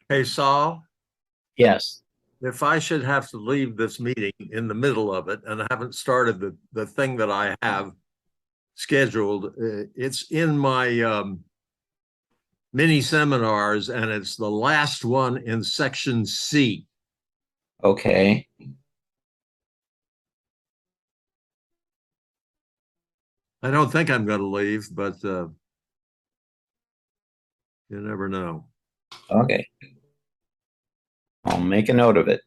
Hey, Saul, Yes. if I should have to leave this meeting in the middle of it and I haven't started the thing that I have scheduled, it's in my mini seminars and it's the last one in section C. Okay. I don't think I'm going to leave, but you never know. Okay. I'll make a note of it.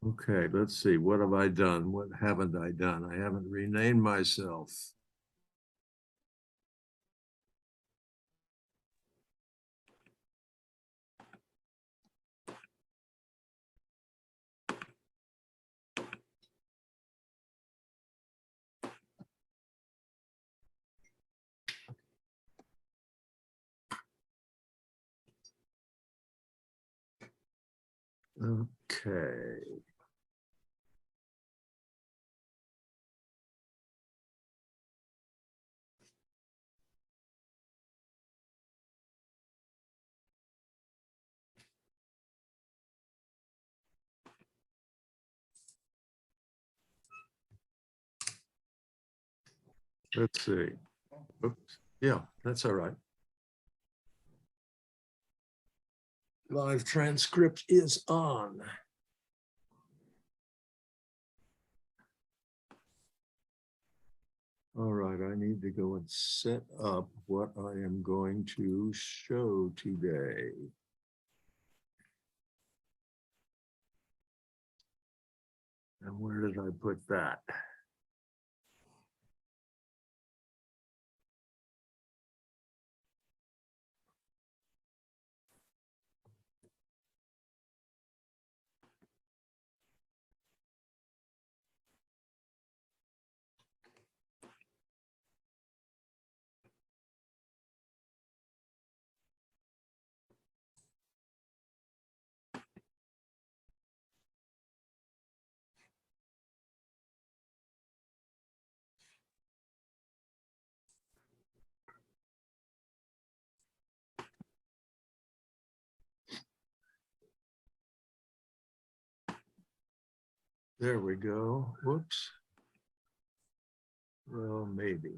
Okay, let's see. What have I done? What haven't I done? I haven't renamed myself. Okay. Let's see. Oops. Yeah, that's all right. Live transcript is on. All right, I need to go and set up what I am going to show today. And where did I put that? There we go. Whoops. Well, maybe.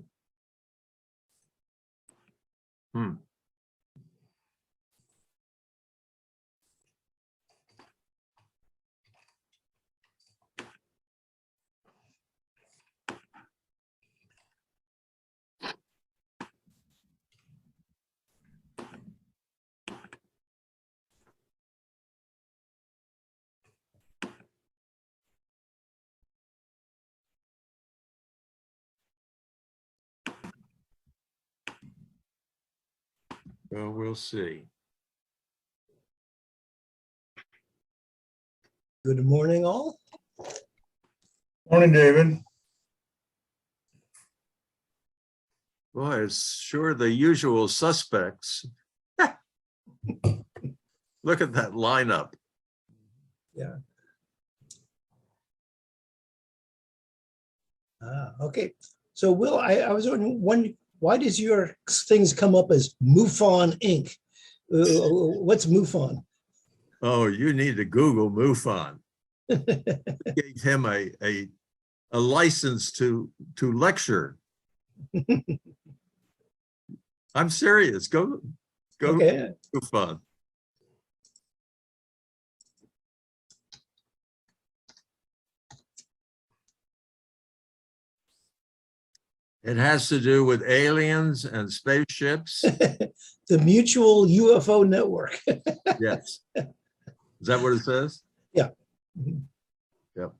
Well, we'll see. Good morning, all. Morning, David. Boy, it's sure the usual suspects. Look at that lineup. Yeah. Okay. So, Will, I was wondering, why does your things come up as MUFON Inc.? What's MUFON? Oh, you need to Google MUFON. Gave him a license to lecture. I'm serious. Go Okay. MUFON. It has to do with aliens and spaceships. The Mutual UFO Network. Yes. Is that what it says? Yeah. Yep.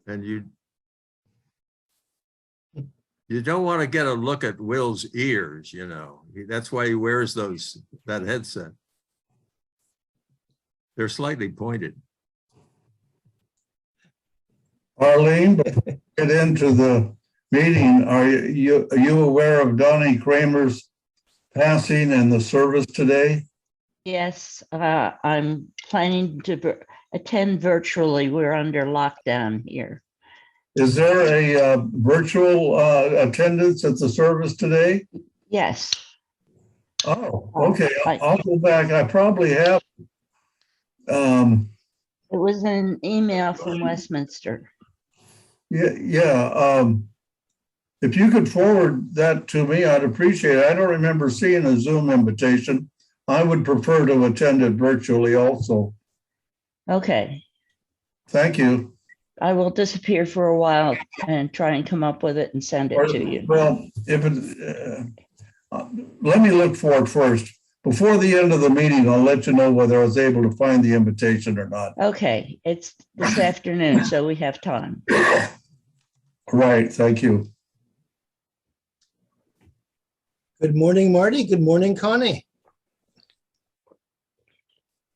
And you don't want to get a look at Will's ears, you know. That's why he wears that headset. They're slightly pointed. Arlene, before we get into the meeting, are you aware of Donnie Kramer's passing and the service today? Yes, I'm planning to attend virtually. We're under lockdown here. Is there a virtual attendance at the service today? Yes. Oh, okay. I- I'll go back. I probably have. It was an email from Westminster. Yeah. If you could forward that to me, I'd appreciate it. I don't remember seeing a Zoom invitation. I would prefer to attend it virtually also. Okay. Thank you. I will disappear for a while and try and come up with it and send it to you. Well, if it, let me look for it first. Before the end of the meeting, I'll let you know whether I was able to find the invitation or not. Okay, it's this afternoon, so we have time. Right, thank you. Good morning, Marty. Good morning, Connie.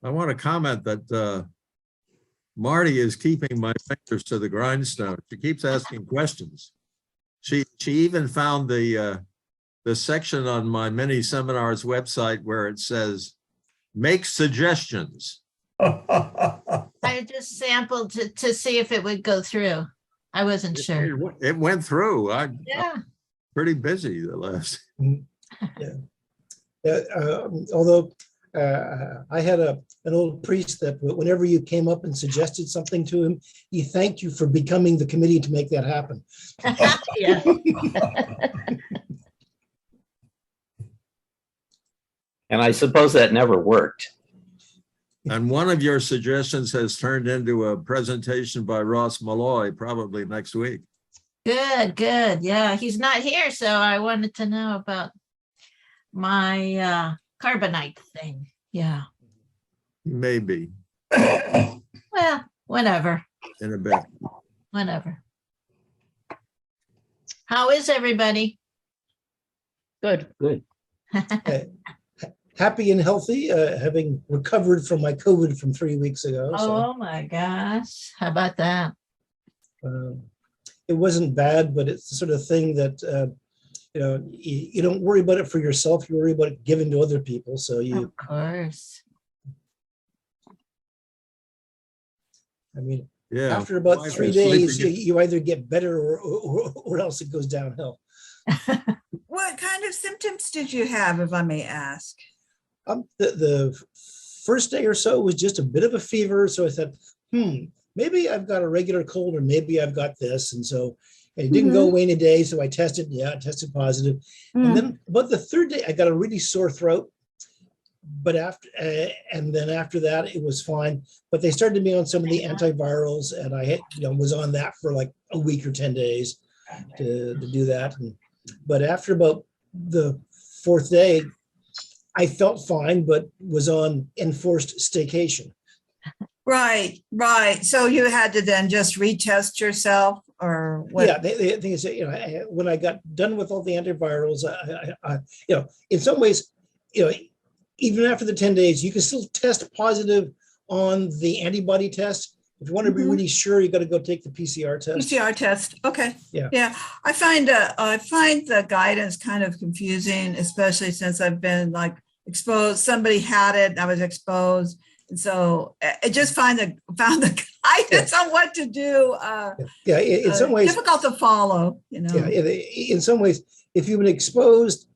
I want to comment that Marty is keeping my fingers to the grindstone. She keeps asking questions. She even found the section on my mini seminars website where it says, make suggestions. I just sampled to see if it would go through. I wasn't sure. It went through. I'm Yeah. pretty busy the last. Although I had an old priest that whenever you came up and suggested something to him, he thanked you for becoming the committee to make that happen. Yeah. And I suppose that never worked. And one of your suggestions has turned into a presentation by Ross Malloy, probably next week. Good, good. Yeah, he's not here, so I wanted to know about my carbonite thing. Yeah. Maybe Well, whenever, in a bit. whenever. How is everybody? Good. Good. Happy and healthy, having recovered from my COVID from 3 weeks ago. So, Oh my gosh. How about that? it wasn't bad, but it's the sort of thing that, you don't worry about it for yourself. You worry about it giving to other people. So Of course. I mean, Yeah. after about wife 3 is days, sleeping you either get better or else it goes downhill. What kind of symptoms did you have, if I may ask? The first day or so was just a bit of a fever. So I thought, maybe I've got a regular cold or maybe I've got this. And so it didn't go away in a day. So I tested, it tested positive. And then about the third day, I got a really sore throat. But after that, it was fine. But they started me on some of the antivirals, and I was on that for like a week or 10 days to do that. But after about the fourth day, I felt fine, but was on enforced staycation. Right, right. So you had to then just retest yourself or what? Yeah, the thing is, when I got done with all the antivirals, I in some ways, even after the 10 days, you can still test positive on the antibody test. If you want to be really sure, you got to go take the PCR test. PCR test. Okay. Yeah. Yeah. I find the guidance kind of confusing, especially since I've been like exposed. Somebody had it, I was exposed. And so I just found the guidance on what to do. In some ways, difficult to follow, Yeah, in some ways, if you've been exposed,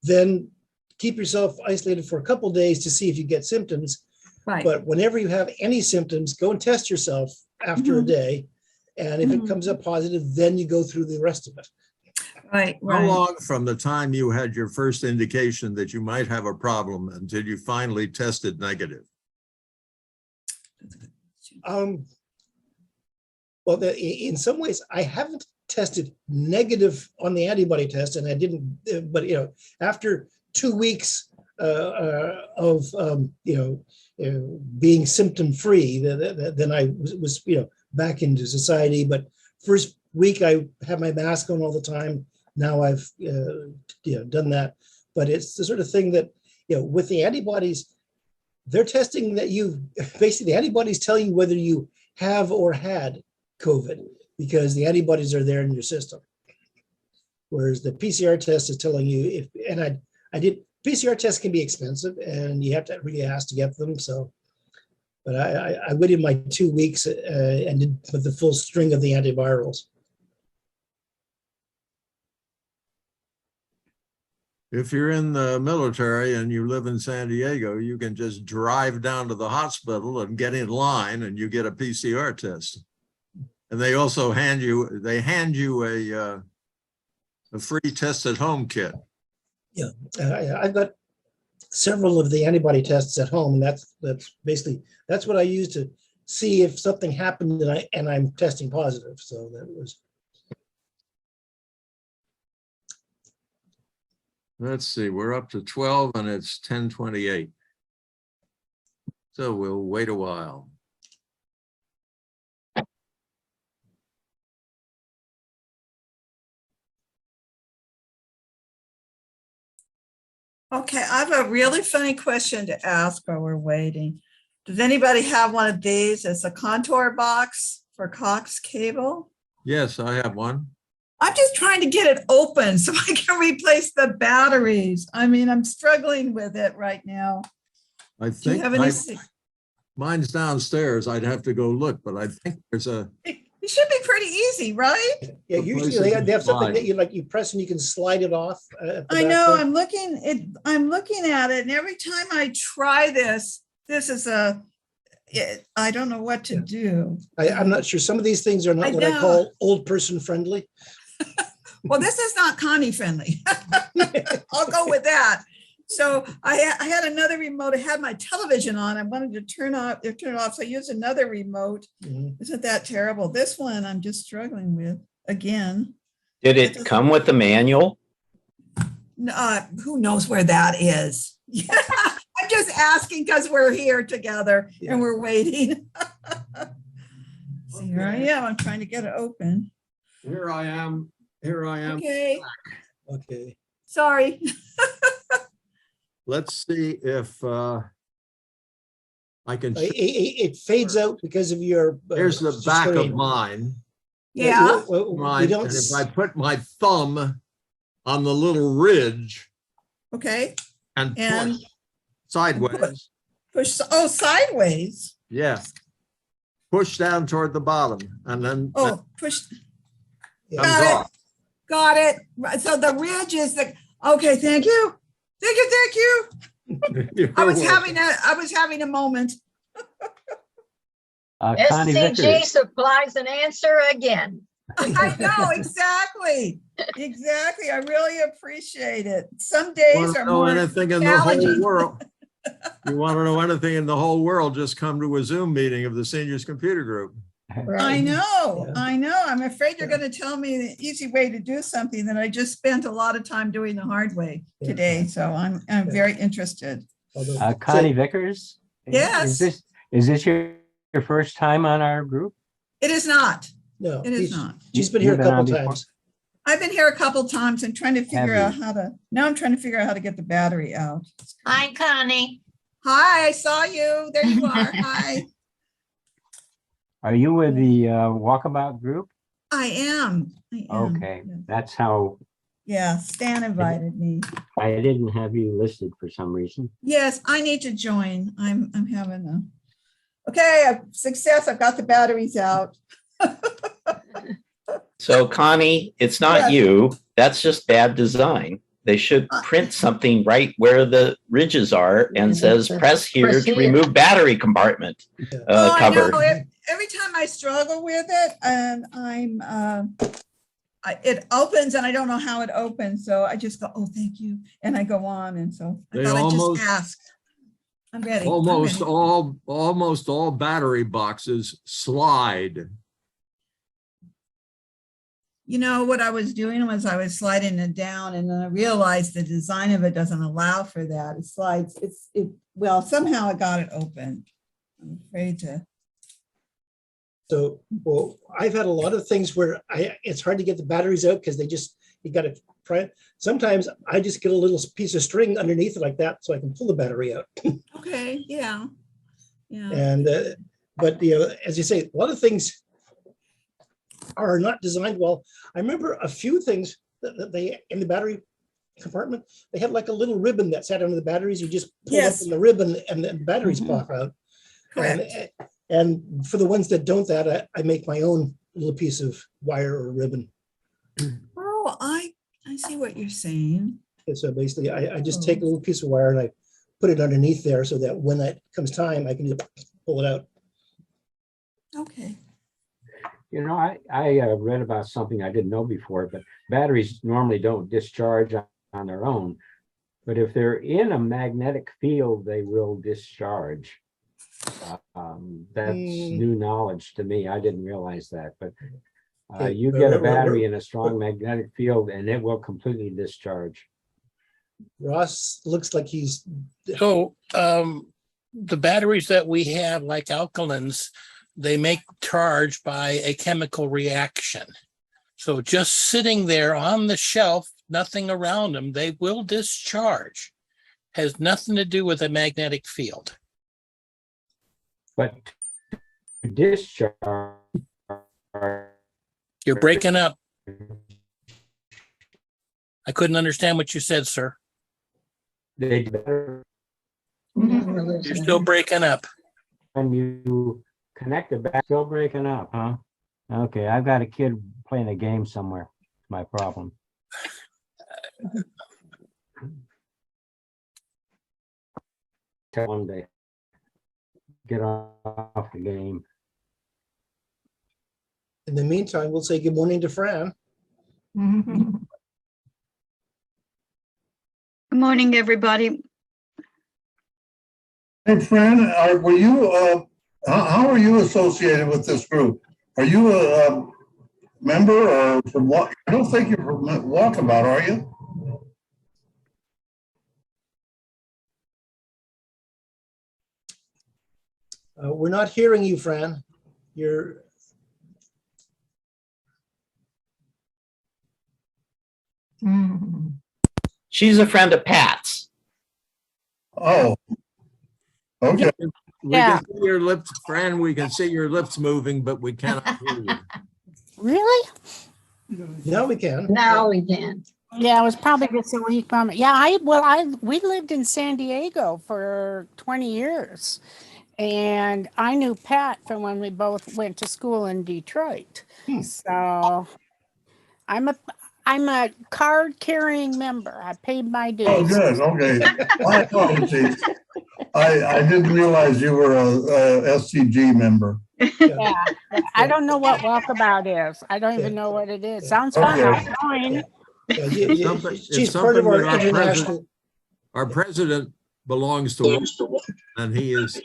then keep yourself isolated for a couple of days to see if you get symptoms. Right. But whenever you have any symptoms, go and test yourself after a day. And if it comes up positive, then you go through the rest of it. Right. How long from the time you had your first indication that you might have a problem until you finally tested negative? Well, in some ways, I haven't tested negative on the antibody test, and I didn't. But after 2 weeks of being symptom free, then I was back into society. But first week, I had my mask on all the time. Now I've done that. But it's the sort of thing that with the antibodies, they're testing that basically the antibodies tell you whether you have or had COVID because the antibodies are there in your system. Whereas the PCR test is telling you PCR tests can be expensive and you have to really ask to get them. So But I waited my 2 weeks and did with the full string of the antivirals. If you're in the military and you live in San Diego, you can just drive down to the hospital and get in line and you get a PCR test. And they also hand you a free test at home kit. Yeah, I've got several of the antibody tests at home, and that's basically what I use to see if something happened and I'm testing positive. So that was. Let's see, we're up to 12 and it's 10:28. So we'll wait a while. Okay, I have a really funny question to ask while we're waiting. Does anybody have one of these? It's a contour box for Cox cable. Yes, I have one. I'm just trying to get it open so I can replace the batteries. I mean, I'm struggling with it right now. I Do you think have any? mine's downstairs. I'd have to go look, but I think there's a. It should be pretty easy, right? Yeah, The usually places they have something slide. that you press and you can slide it off. At the I back know, there. I'm looking at it, and every time I try this is I don't know what to do. I'm not sure. Some of these things are not I what I know. call old person friendly. Well, this is not Connie friendly. I'll go with that. So I had another remote. I had my television on. I wanted to turn it off. So I used another remote. Mhm. Isn't that terrible? This one I'm just struggling with again. Did it come with the manual? Who knows where that is? I'm just asking because we're here together Yeah. and we're waiting. See, here I am. I'm trying to get it open. Here I am. Okay, Okay. sorry. Let's see if I can. It fades out because of your. Here's the back of screen. mine. Yeah. We Mine, don't and if I put my thumb on the little ridge Okay. and And push sideways, push, sideways. yeah, push down toward the bottom, and then that Oh, push. comes Got it. off. Got it. Right, so the ridge is okay, thank you. Thank you. You're I was welcome. having a moment. Connie SCG Vickers. supplies an answer again. I know, exactly. Exactly. I really appreciate it. Some days Want to are know more anything in the whole challenging. world? You want to know anything in the whole world? Just come to a Zoom meeting of the seniors computer group. I know, Yeah. I know. I'm afraid you're Yeah. going to tell me the easy way to do something that I just spent a lot of time doing the hard way Yeah. today. So I'm Yeah. very interested. Although- Connie Vickers? Yes. Is this your first time on our group? It is not. No, It is not. She's been here You've a been couple on before? times. I've been here a couple times and trying to figure out you? now I'm trying to figure out how to get the battery out. Hi, Connie. Hi, I saw you. There you are. Hi. Are you with the walkabout group? I am. Okay, Yeah. that's how Yeah, Stan invited me. I didn't have you listed for some reason. Yes, I need to join. I'm having success. I've got the batteries out. So Connie, it's not Yes. you. That's just bad design. They should print something right where the ridges are and says, press here Press to here." remove battery compartment Oh, I know. cover. Every time I struggle with it and it opens and I don't know how it opens. So I just go, oh, thank you. And I go on. And so I They thought I'd almost- just ask. I'm ready. I'm Almost ready. all battery boxes slide. You know, what I was doing was I was sliding it down and then I realized the design of it doesn't allow for that. It slides, well, somehow I got it open. I'm afraid to. So, well, I've had a lot of things where it's hard to get the batteries out because you got to try it. Sometimes I just get a little piece of string underneath it like that so I can pull the battery out. Okay, yeah. Yeah. And, but as you say, a lot of things are not designed well. I remember a few things that they, in the battery compartment, they had like a little ribbon that sat under the batteries. You just pull up Yes. in the ribbon and then batteries Mhm. pop out. Correct. And for the ones that don't that, I make my own little piece of wire or ribbon. Oh, I see what you're saying. And so basically, I just take a little piece of wire and I put it underneath there so that when that comes time, I can just pull it out. Okay. You know, I read about something I didn't know before, but batteries normally don't discharge on their own. But if they're in a magnetic field, they will discharge. That's new knowledge to me. I didn't realize that, but Okay, you get a Ro- battery in a strong magnetic field and it will completely discharge. Ross looks like he's, So the batteries that we have, like alkalins, they make charge by a chemical reaction. So just sitting there on the shelf, nothing around them, they will discharge. Has nothing to do with a magnetic field. But to discharge, You're breaking up. I couldn't understand what you said, sir. they better You're still breaking up. when you connect it back. Still breaking up, huh? Okay, I've got a kid playing a game somewhere. It's my problem. Tell him to get off the game. in the meantime, we'll say good morning to Fran. Good morning, everybody. Hey, Fran, were you, how are you associated with this group? Are you a member or from what? I don't think you're from Walkabout, are you? We're not hearing you, Fran. You're, She's a friend of Pat's. Oh. Okay. We can see your lips, Fran, we can see your lips moving, but we cannot hear you. Really? now we can. Now we can. Yeah, it was probably just a weak moment. Yeah, we lived in San Diego for 20 years. And I knew Pat from when we both went to school in Detroit. So I'm a card carrying member. I paid my dues. Oh, good. Okay. My apologies. I didn't realize you were a SCG member. Yeah. I don't know what walkabout is. I don't even know what it is. Sounds fun. Okay. I'll join. She's part of our something that international. Our president belongs to Walkabout, and he is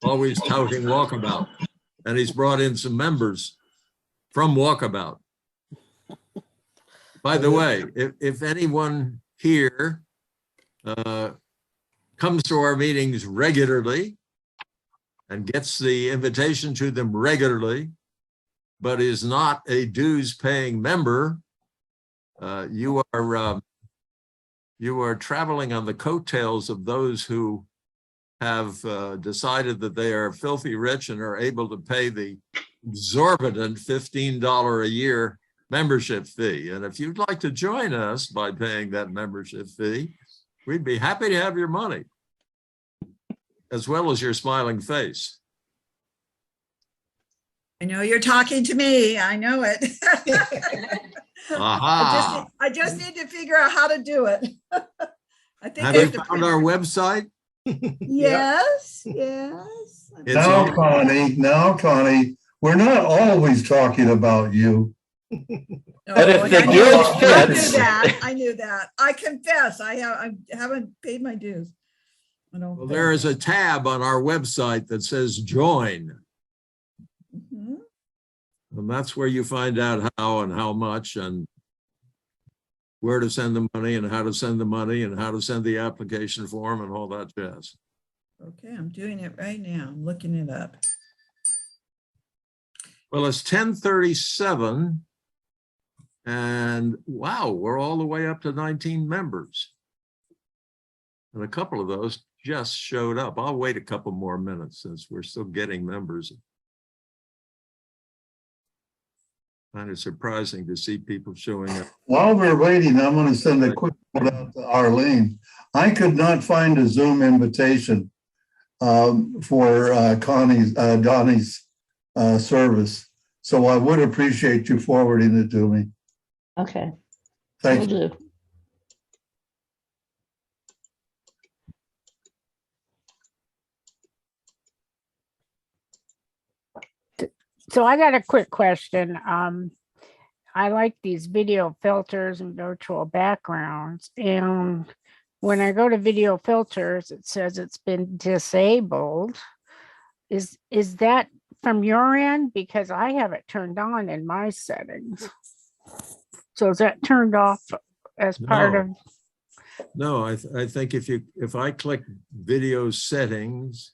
always touting Walkabout. And he's brought in some members from Walkabout. By the way, if anyone here comes to our meetings regularly and gets the invitation to them regularly, but is not a dues paying member, you are traveling on the coattails of those who have decided that they are filthy rich and are able to pay the exorbitant $15 a year membership fee. And if you'd like to join us by paying that membership fee, we'd be happy to have your money, as well as your smiling face. I know you're talking to me. I know it. Aha. I just need to figure out how to do it. I think Have I you have to found our website? Yes. It's Now, on- Connie, we're not always talking about you. But if the I knew guild fits- that. I knew that. I confess, I haven't paid my dues. I don't Well, pay. there is a tab on our website that says join. Mhm. And that's where you find out how and how much and where to send the money and how to send the money and how to send the application form and all that jazz. Okay, I'm doing it right now. I'm looking it up. Well, it's 10:37 and wow, we're all the way up to 19 members. And a couple of those just showed up. I'll wait a couple more minutes since we're still getting members. Kind of surprising to see people showing up. While we're waiting, I'm going to send a quick note out to Arlene. I could not find a Zoom invitation. for Donnie's service. So I would appreciate you forwarding it to me. Okay, Thank will you. do. So I got a quick question. I like these video filters and virtual backgrounds. And when I go to video filters, it says it's been disabled. Is that from your end? Because I have it turned on in my settings. So is that turned off as part No. of? No, I think if I click video settings,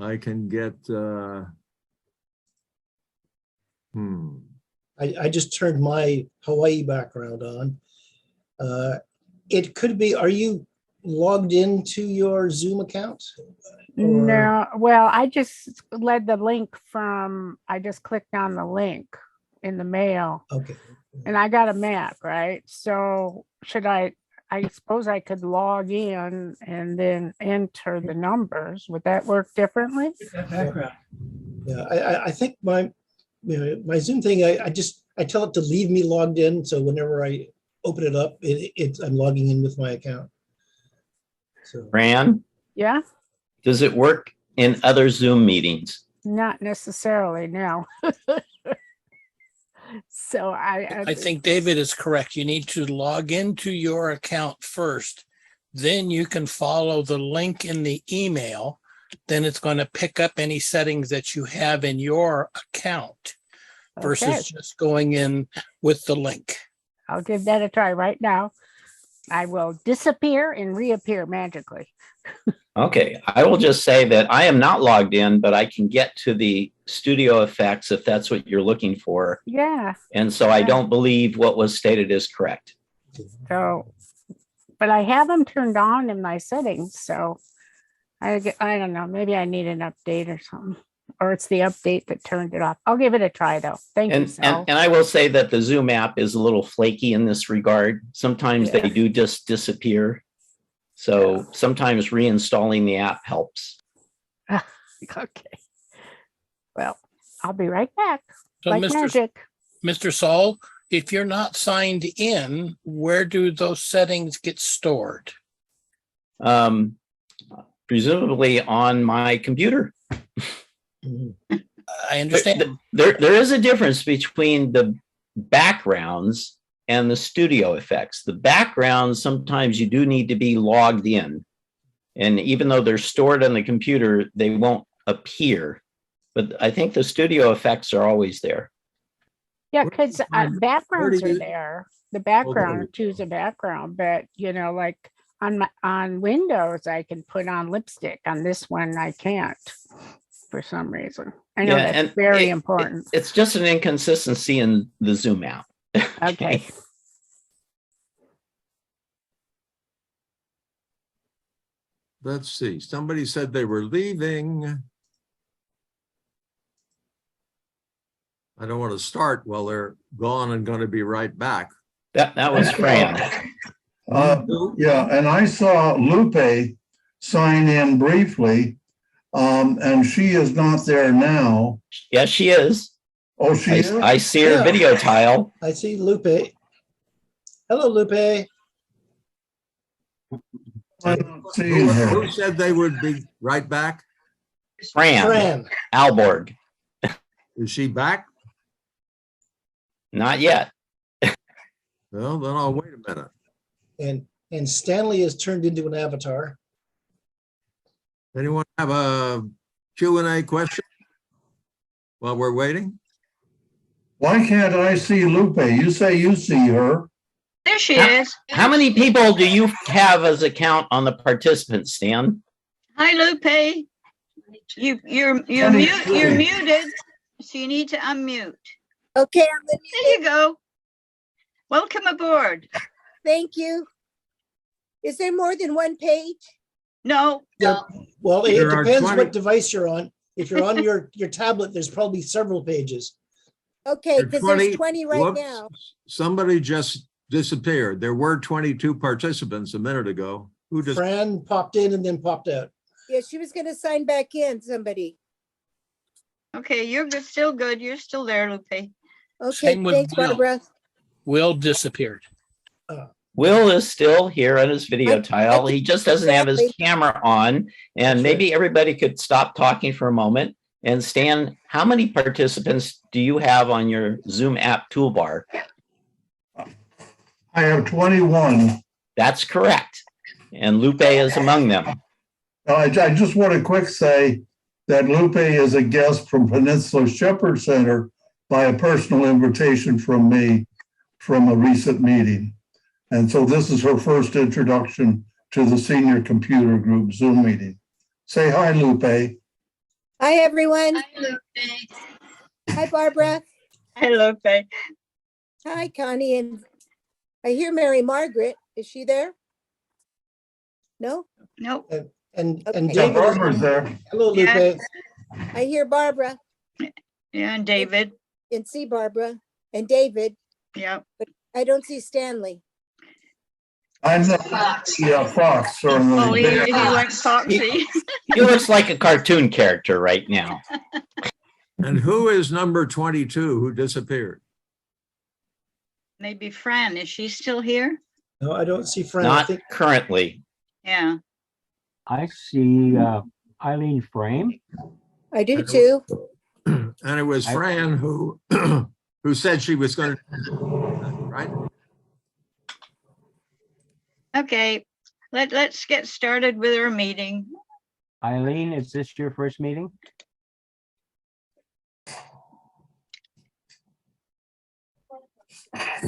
I can get, I just turned my Hawaii background on. It could be, are you logged into your Zoom account? Or- No, well, I just led the link from, I just clicked on the link in the mail Okay. and I got a map, right? So should I suppose I could log in and then enter the numbers. Would that work differently? Yeah, I think my Zoom thing, I tell it to leave me logged in. So whenever I open it up, I'm logging in with my account. So Fran, Yeah, does it work in other Zoom meetings? not necessarily, no. So I think David is correct. You need to log into your account first. Then you can follow the link in the email. Then it's going to pick up any settings that you have in your account versus Okay. just going in with the link. I'll give that a try right now. I will disappear and reappear magically. Okay, I will just say that I am not logged in, but I can get to the studio effects if that's what you're looking for. Yeah. And so I don't believe what was stated is correct. So, but I have them turned on in my settings. So I don't know. Maybe I need an update or something, or it's the update that turned it off. I'll give it a try though. Thank you, And, Sal. and I will say that the Zoom app is a little flaky in this regard. Sometimes Yeah. they do just disappear. So sometimes reinstalling the app helps. Okay. Well, I'll be right back. So Like magic. Mr. Saul, if you're not signed in, where do those settings get stored? Presumably on my computer. I understand. There is a difference between the backgrounds and the studio effects. The backgrounds, sometimes you do need to be logged in. And even though they're stored on the computer, they won't appear. But I think the studio effects are always there. Yeah, because backgrounds do are you- there. The background, choose a background, but like on Windows, I can put on lipstick. On this one, I can't for some reason. I know Yeah, that's and very important. It's just an inconsistency in the Zoom app. Okay. let's see, somebody said they were leaving. I don't want to start while they're gone and going to be right back. That was Fran. Yeah, and I saw Lupe sign in briefly, and she is not there now. Yes, she is. Oh, she is? I see her Yeah. video tile. I see Lupe. Hello, Lupe. I'm not seeing her. Who said they would be right back? Fran. Alborg. Is she back? Not yet. Well, then I'll wait a minute. And Stanley is turned into an avatar. Anyone have a Q&A question while we're waiting? Why can't I see Lupe? You say you see her. There she is. How many people do you have as a count on the participants, Stan? Hi, Lupe. You're muted, so you need to unmute. Okay, I'm the There you go. Welcome aboard. Thank you. Is there more than one page? No, Yeah. Well, it There are depends 20 what device you're on. If you're on your tablet, there's probably several pages. Okay, because there's 20 right whoops, now. Somebody just disappeared. There were 22 participants a minute ago. Who just, Fran popped in and then popped out. Yeah, she was gonna sign back in, somebody. Okay, you're good, still good. You're still there, Lupe. Okay, Same with thanks, Will. Barbara. Will disappeared. Will is still here on his video I tile. He just doesn't have his exactly. camera on. And That's maybe everybody could stop talking for a moment. And Stan, how many participants do you have on your Zoom app toolbar? I have 21. That's correct. And Lupe is among them. I just want to quick say that Lupe is a guest from Peninsula Shepherd Center by a personal invitation from me from a recent meeting. And so this is her first introduction to the Senior Computer Group Zoom meeting. Say hi, Lupe. Hi, everyone. Hi, Barbara. Hi, Lupe. Hi, Connie. And I hear Mary Margaret. Is she there? No? Nope. And Okay. Yeah, David is Barbara's there. hello, Yeah. Lupe. I hear Barbara Yeah, and David. and see Barbara and David. Yeah. I don't see Stanley. I'm the Fox or Oh, he the went Foxy. He looks like a cartoon character right now. And who is number 22 who disappeared? Maybe Fran. Is she still here? No, I don't see Fran. I Not think currently. Yeah. I see Eileen Frame. I do too. And it was Fran who who said she was going to, right? Okay. Let's get started with our meeting. Eileen, is this your first meeting?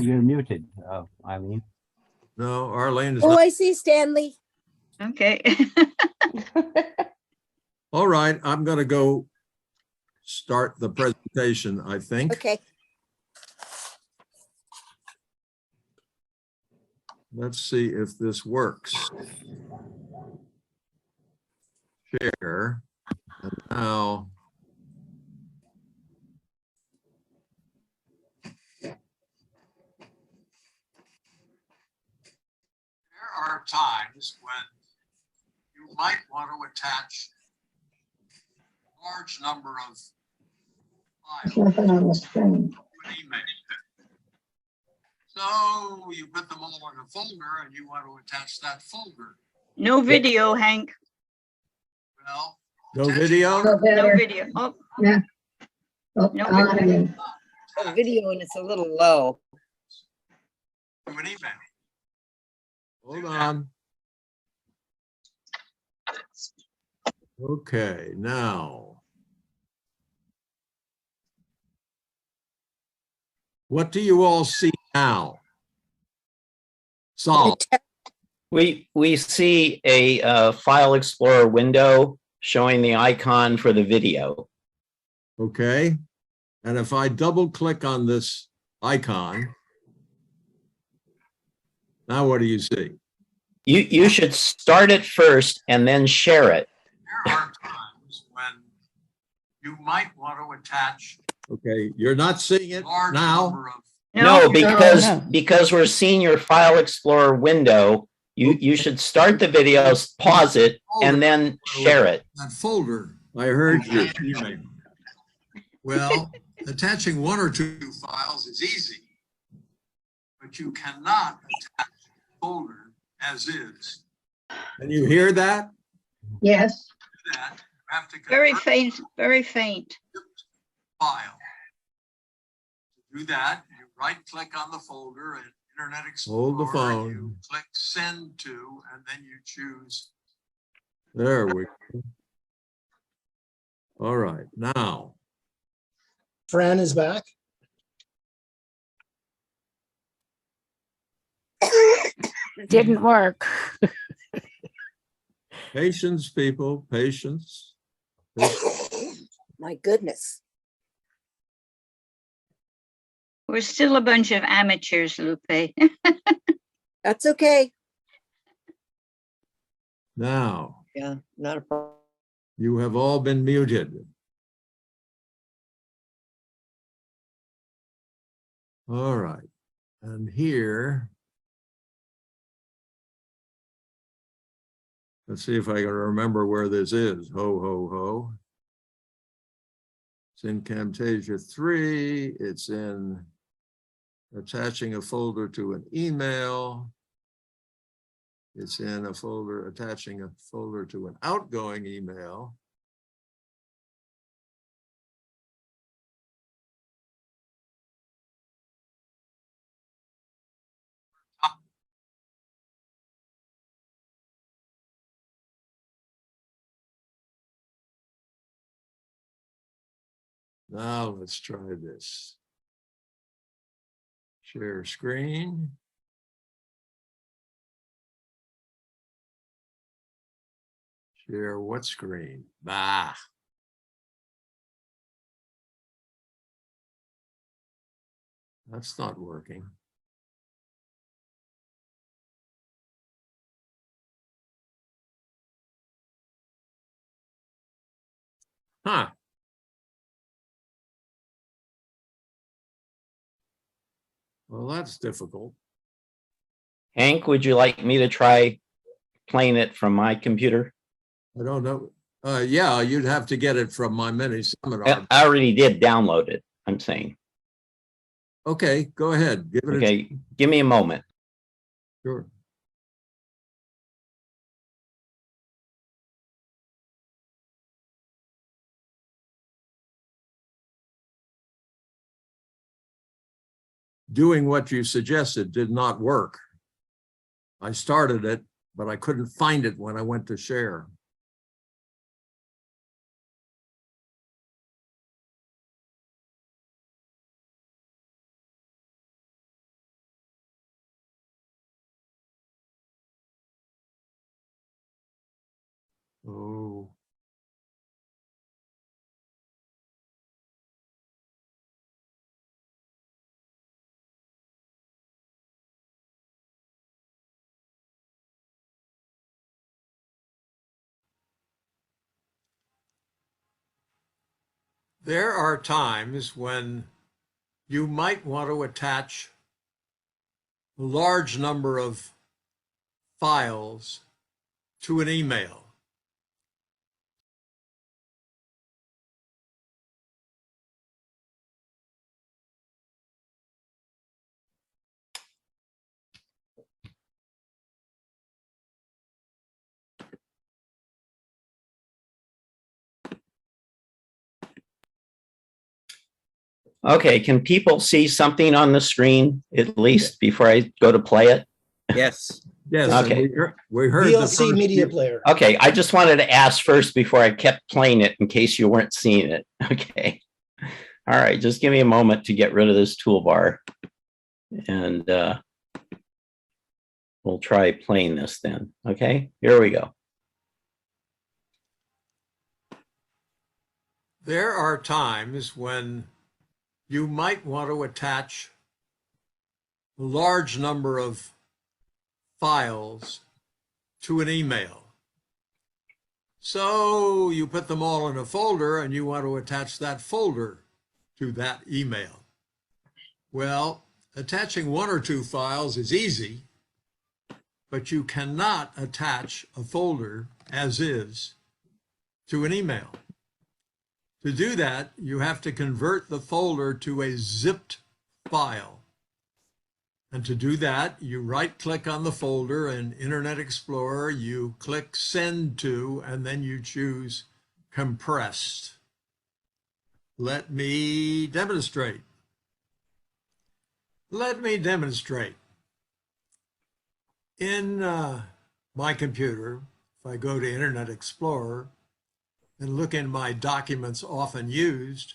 You're muted, Eileen. No, Arlene is Oh, not. I see Stanley. Okay. All right, I'm going to go start the presentation, I think. Okay. Let's see if this works. Share. And now. There are times when you might want to attach a large number of files to an email. So you put them all in a folder and you want to attach that folder. No video, Hank. Well, no video? No video. Oh, Yeah. Oh, No. audio. A video and it's a little low. To an email. Hold on. Okay, now. What do you all see now? Sol, We see a File Explorer window showing the icon for the video. okay? And if I double click on this icon, now what do you see? You should start it first and then share it. There are times when you might want to attach. Okay, you're not seeing it now? No, No. because we're seeing your File Explorer window, you should start the video, pause it, and then share it. That folder, I heard you. Well, attaching one or two files is easy, but you cannot attach a folder as is. Can you hear that? Yes. That you have to very convert faint, very faint. file. To do that, you right click on the folder and Internet Explorer. Hold the phone. You click send to, and then you choose. There we go. All right, now. Fran is back. Didn't work. Patience, people, patience. My goodness. We're still a bunch of amateurs, Lupe. That's okay. Now, Yeah, not a problem. you have all been muted. All right, and here Let's see if I can remember where this is. Ho, ho, ho. It's in Camtasia 3. It's in attaching a folder to an email. It's in a folder, attaching a folder to an outgoing email. Now let's try this. Share screen. Share what screen? Bah. That's not working. Huh. Well, that's difficult. Hank, would you like me to try playing it from my computer? I don't know. Yeah, you'd have to get it from my mini seminar. I already did download it, I'm saying. Okay, go ahead. Give it Okay, give me a moment. Sure. Doing what you suggested did not work. I started it, but I couldn't find it when I went to share. Oh. There are times when you might want to attach a large number of files to an email. Okay, can people see something on the screen at least before I go to play it? Yes. Yes, Okay. we heard the VLC first media few- player. Okay, I just wanted to ask first before I kept playing it in case you weren't seeing it. Okay. All right, just give me a moment to get rid of this toolbar. And we'll try playing this then. Okay, here we go. There are times when you might want to attach a large number of files to an email. So you put them all in a folder and you want to attach that folder to that email. Well, attaching one or two files is easy, but you cannot attach a folder as is to an email. To do that, you have to convert the folder to a zipped file. And to do that, you right-click on the folder in Internet Explorer, you click Send to, and then you choose Compressed. Let me demonstrate. In my computer, if I go to Internet Explorer and look in my documents often used,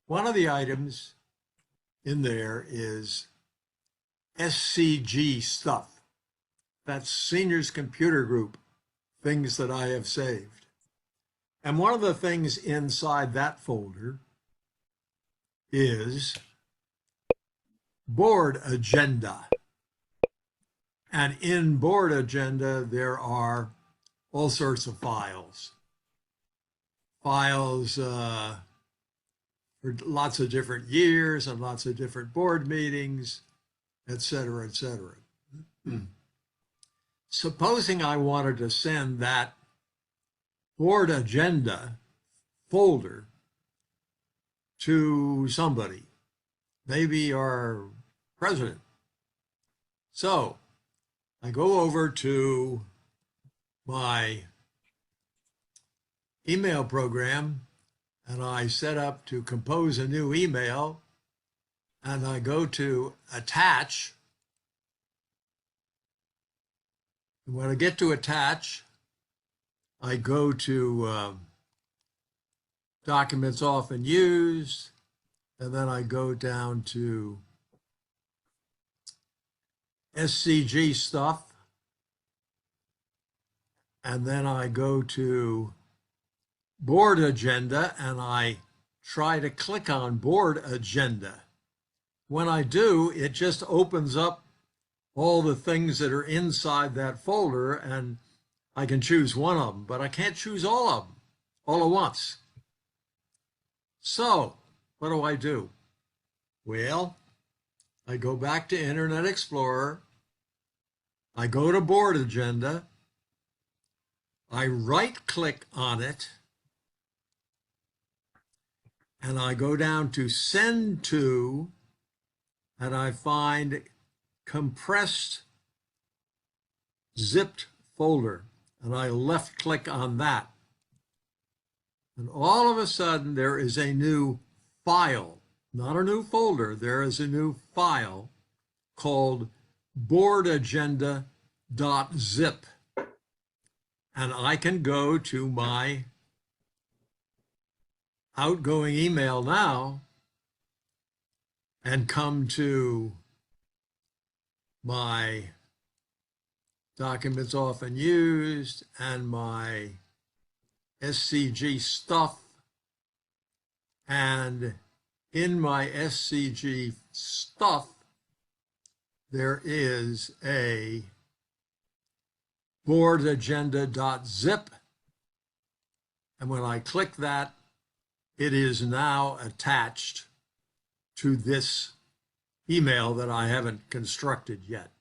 one of the items in there is SCG stuff. That's Seniors Computer Group, things that I have saved. And one of the things inside that folder is board agenda. And in board agenda, there are all sorts of files. Files for lots of different years and lots of different board meetings, et cetera, et cetera. supposing I wanted to send that board agenda folder to somebody, maybe our president. So I go over to my email program and I set up to compose a new email, and I go to attach. And when I get to attach, I go to documents often used, and then I go down to SCG stuff, and then I go to board agenda and I try to click on board agenda. When I do, it just opens up all the things that are inside that folder, and I can choose one of them, but I can't choose all of them all at once. So what do? Well, I go back to Internet Explorer. I go to board agenda. I right click on it, and I go down to send to, and I find compressed zipped folder, and I left click on that. And all of a sudden there is a new file, not a new folder. There is a new file called boardagenda.zip. And I can go to my outgoing email now and come to my documents often used and my SCG stuff. And in my SCG stuff, there is a boardagenda.zip. And when I click that, it is now attached to this email that I haven't constructed yet.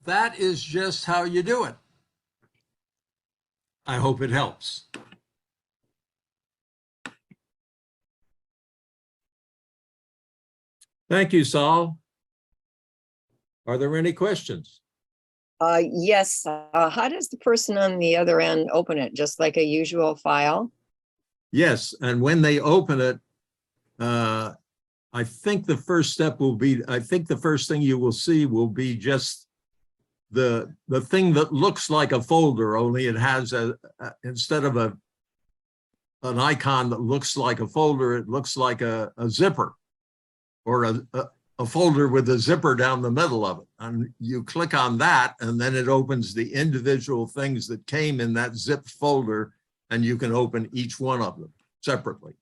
That is just how you do it. I hope it helps. Thank you, Saul. Are there any questions? Yes. How does the person on the other end open it? Just like a usual file? Yes, and when they open it, I think the first step will be, I think the first thing you will see will be just the thing that looks like a folder, only it has instead of an icon that looks like a folder, it looks like a zipper, or a folder with a zipper down the middle of it. And you click on that, and then it opens the individual things that came in that zip folder, and you can open each one of them separately.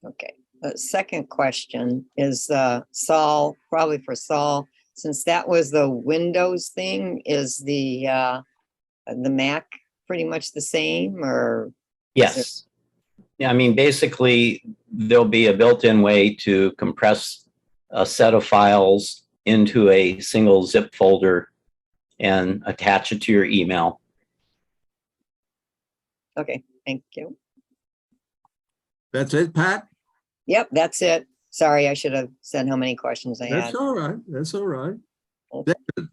Okay. The second question is Saul, probably for Saul, since that was the Windows thing, is the Mac pretty much the same, or? Yes. Yeah, I mean, basically, there'll be a built-in way to compress a set of files into a single zip folder and attach it to your email. Okay, thank you. That's it, Pat? Yep, that's it. Sorry, I should have said how many questions I had. That's all right. That's all right. Okay. David.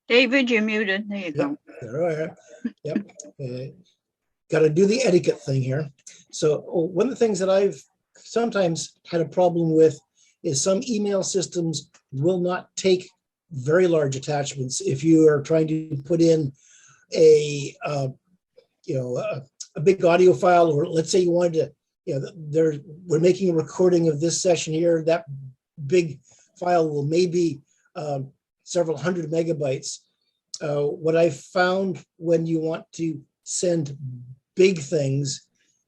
David, you're muted. There you go. There I am. Yep. Got to do the etiquette thing here. So one of the things that I've sometimes had a problem with is some email systems will not take very large attachments. If you are trying to put in a big audio file, or let's say you wanted to, we're making a recording of this session here, that big file will maybe several hundred megabytes. What I found when you want to send big things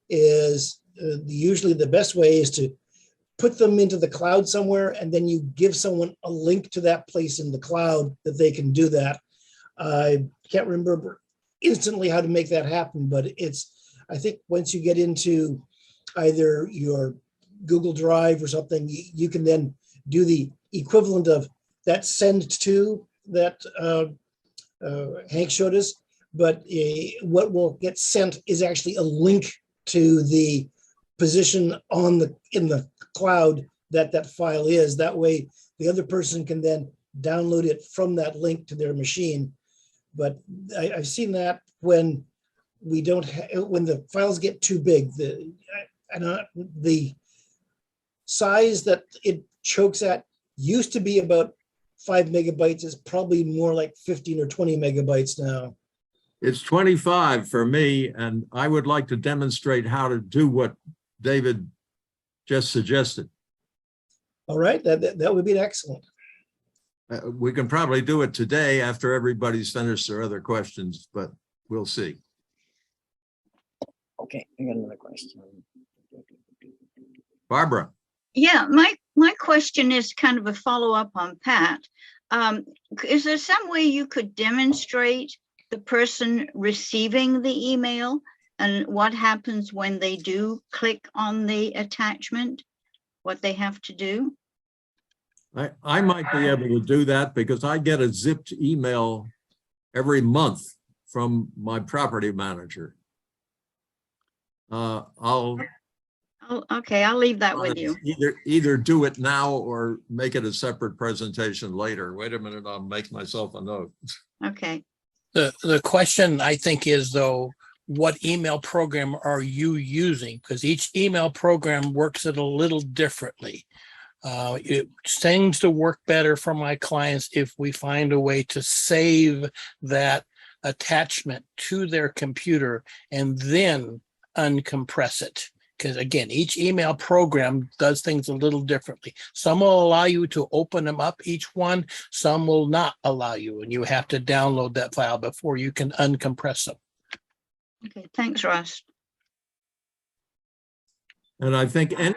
is usually the best way is to put them into the cloud somewhere, and then you give someone a link to that place in the cloud that they can do that. I can't remember instantly how to make that happen, but I think once you get into either your Google Drive or something, you can then do the equivalent of that send to that Hank showed us. But what will get sent is actually a link to the position in the cloud that file is. That way, the other person can then download it from that link to their machine. But I've seen that when we don't when the files get too big, the size that it chokes at used to be about 5 megabytes. Is probably more like 15 or 20 megabytes now. It's 25 for me, and I would like to demonstrate how to do what David just suggested. All right, that would be excellent. We can probably do it today after everybody's finished their other questions, but we'll see. Okay, I got another question. Barbara. Yeah, my question is kind of a follow-up on Pat. Is there some way you could demonstrate the person receiving the email and what happens when they do click on the attachment, what they have to do? I might be able to do that because I get a zipped email every month from my property manager. Okay, I'll leave that with you. Either do it now or make it a separate presentation later. Wait a minute, I'll make myself a note. Okay. The question I think is though, what email program are you using? Because each email program works it a little differently. It seems to work better for my clients if we find a way to save that attachment to their computer and then uncompress it. Because again, each email program does things a little differently. Some will allow you to open them up, each one. Some will not allow you, and you have to download that file before you can uncompress them. Okay, thanks, Ross. And I think anyone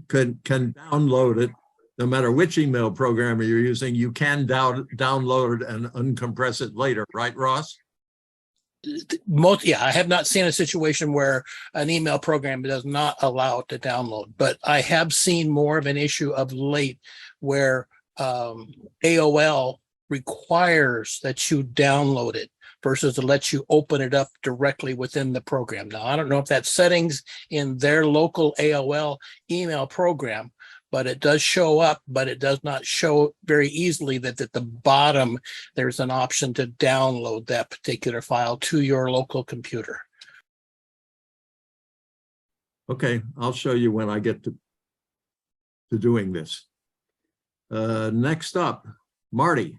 can download it, no matter which email program you're using. You can download it and uncompress it later, right, Ross? I have not seen a situation where an email program does not allow it to download, but I have seen more of an issue of late where AOL requires that you download it versus to let you open it up directly within the program. Now, I don't know if that's settings in their local AOL email program, but it does show up, but it does not show very easily that at the bottom, there's an option to download that particular file to your local computer. Okay, I'll show you when I get to doing this. Next up, Marty.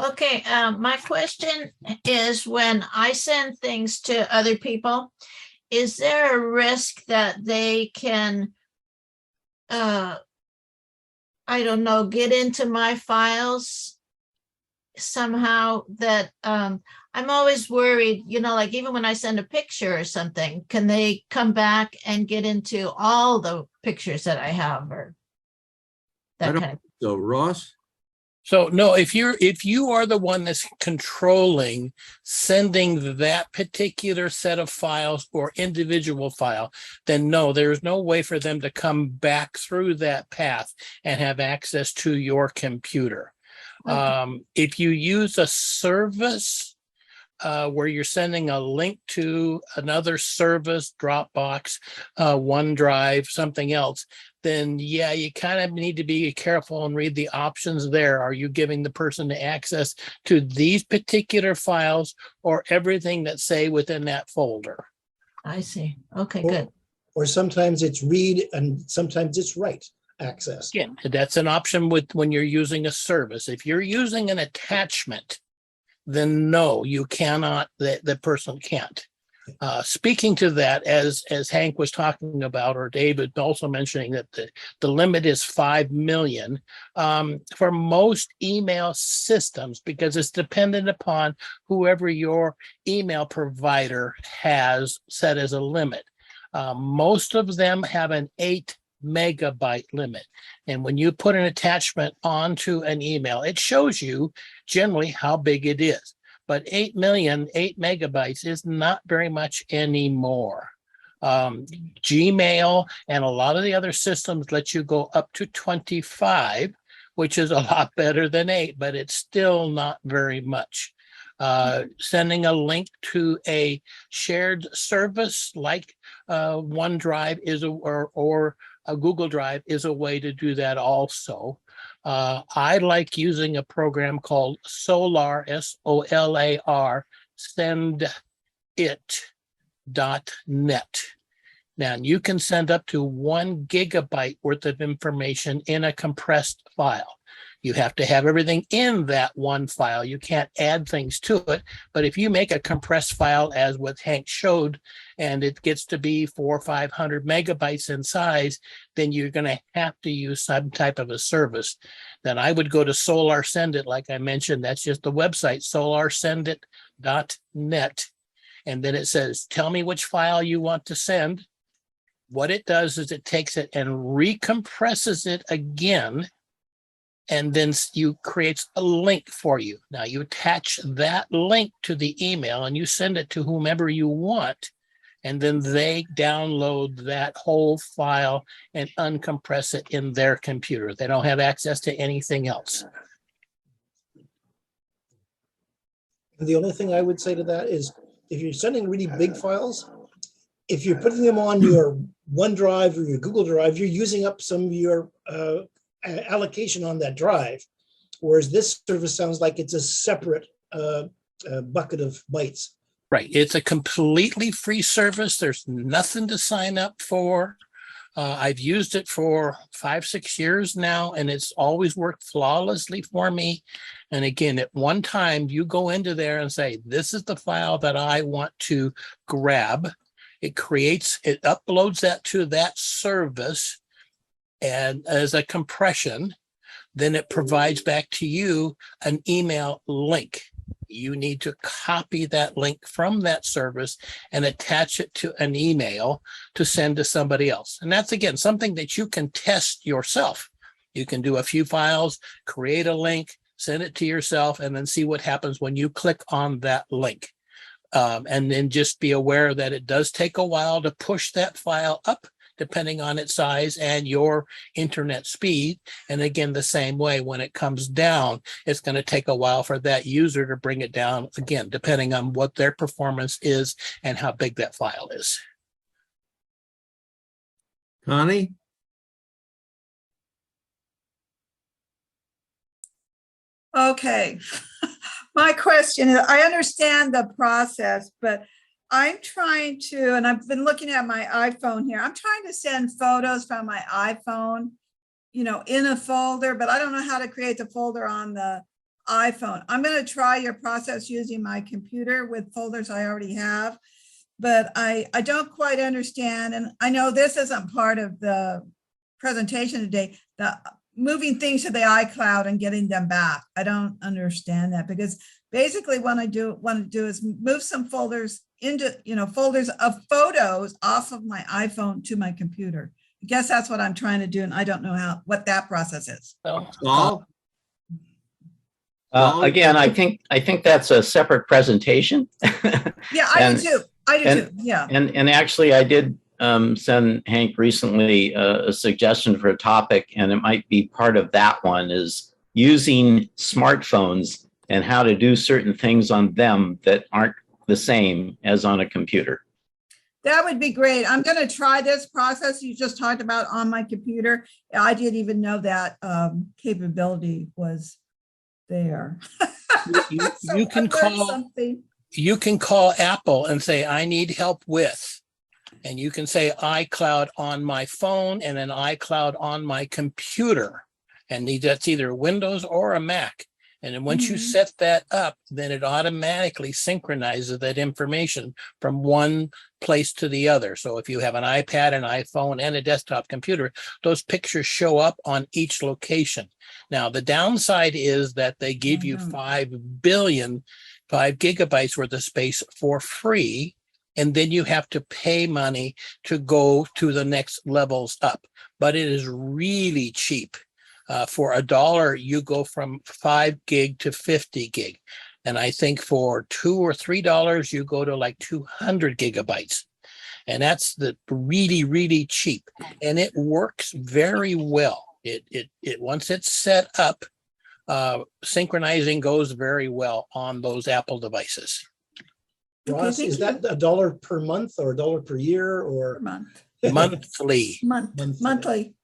Okay, my question is when I send things to other people, is there a risk that they can, I don't know, get into my files somehow that I'm always worried, you know, like even when I send a picture or something, can they come back and get into all the pictures that I have or that kind of? So Ross? So no, if you are the one that's controlling sending that particular set of files or individual file, then no, there's no way for them to come back through that path and have access to your computer. Okay. If you use a service where you're sending a link to another service, Dropbox, OneDrive, something else, then yeah, you kind of need to be careful and read the options there. Are you giving the person access to these particular files or everything that's say within that folder? I see. Okay, good. Or sometimes it's read and sometimes it's write access. Again, that's an option with when you're using a service. If you're using an attachment, then no, you cannot, the person can't. Speaking to that, as Hank was talking about, or David also mentioning that the limit is 5 million for most email systems, because it's dependent upon whoever your email provider has set as a limit. Most of them have an 8 megabyte limit. And when you put an attachment onto an email, it shows you generally how big it is. But 8 megabytes is not very much anymore. Gmail and a lot of the other systems let you go up to 25, which is a lot better than 8, but it's still not very much. Sending a link to a shared service like OneDrive is or a Google Drive is a way to do that also. I like using a program called Solar, SOLAR, sendit.net. Now, you can send up to 1 gigabyte worth of information in a compressed file. You have to have everything in that one file. You can't add things to it. But if you make a compressed file, as what Hank showed, and it gets to be 400 or 500 megabytes in size, then you're going to have to use some type of a service. Then I would go to Solar Send It, like I mentioned. That's just the website, solarsendit.net. And then it says, tell me which file you want to send. What it does is it takes it and recompresses it again, and then you creates a link for you. Now you attach that link to the email and you send it to whomever you want, and then they download that whole file and uncompress it in their computer. They don't have access to anything else. The only thing I would say to that is, if you're sending really big files, if you're putting them on your OneDrive or your Google Drive, you're using up some of your allocation on that drive. Whereas this service sounds like it's a separate bucket of bytes. Right. It's a completely free service. There's nothing to sign up for. I've used it for 5-6 years now, and it's always worked flawlessly for me. And again, at one time, you go into there and say, this is the file that I want to grab. It uploads that to that service and as a compression. Then it provides back to you an email link. You need to copy that link from that service and attach it to an email to send to somebody else. And that's, again, something that you can test yourself. You can do a few files, create a link, send it to yourself, and then see what happens when you click on that link. And then just be aware that it does take a while to push that file up, depending on its size and your internet speed. And again, the same way, when it comes down, it's going to take a while for that user to bring it down, again, depending on what their performance is and how big that file is. Connie? Okay. My question is, I understand the process, but I'm trying to, and I've been looking at my iPhone here, I'm trying to send photos from my iPhone, in a folder, but I don't know how to create the folder on the iPhone. I'm going to try your process using my computer with folders I already have, but I don't quite understand. And I know this isn't part of the presentation today, the moving things to the iCloud and getting them back. I don't understand that, because basically what I want to do is move some folders into, folders of photos off of my iPhone to my computer. I guess that's what I'm trying to do. And I don't know what that process is. Again, I think that's a separate presentation. Yeah, I do too. Yeah. And actually, I did send Hank recently a suggestion for a topic, and it might be part of that one, is using smartphones and how to do certain things on them that aren't the same as on a computer. That would be great. I'm going to try this process you just talked about on my computer. I didn't even know that capability was there. You can call Apple and say, I need help with, and you can say iCloud on my phone and an iCloud on my computer. And that's either Windows or a Mac. And then once you set that up, then it automatically synchronizes that information from one place to the other. So if you have an iPad, an iPhone, and a desktop computer, those pictures show up on each location. Now, the downside is that they give you 5 gigabytes worth of space for free, and then you have to pay money to go to the next levels up. But it is really cheap. For $1, you go from 5 gig to 50 gig. And I think for $2 or $3, you go to like 200 gigabytes. And that's the really, really cheap. And it works very well. It once it's set up, synchronizing goes very well on those Apple devices. Ross, thank is you. that $1 per month or $1 per year Per or? month, Monthly. monthly.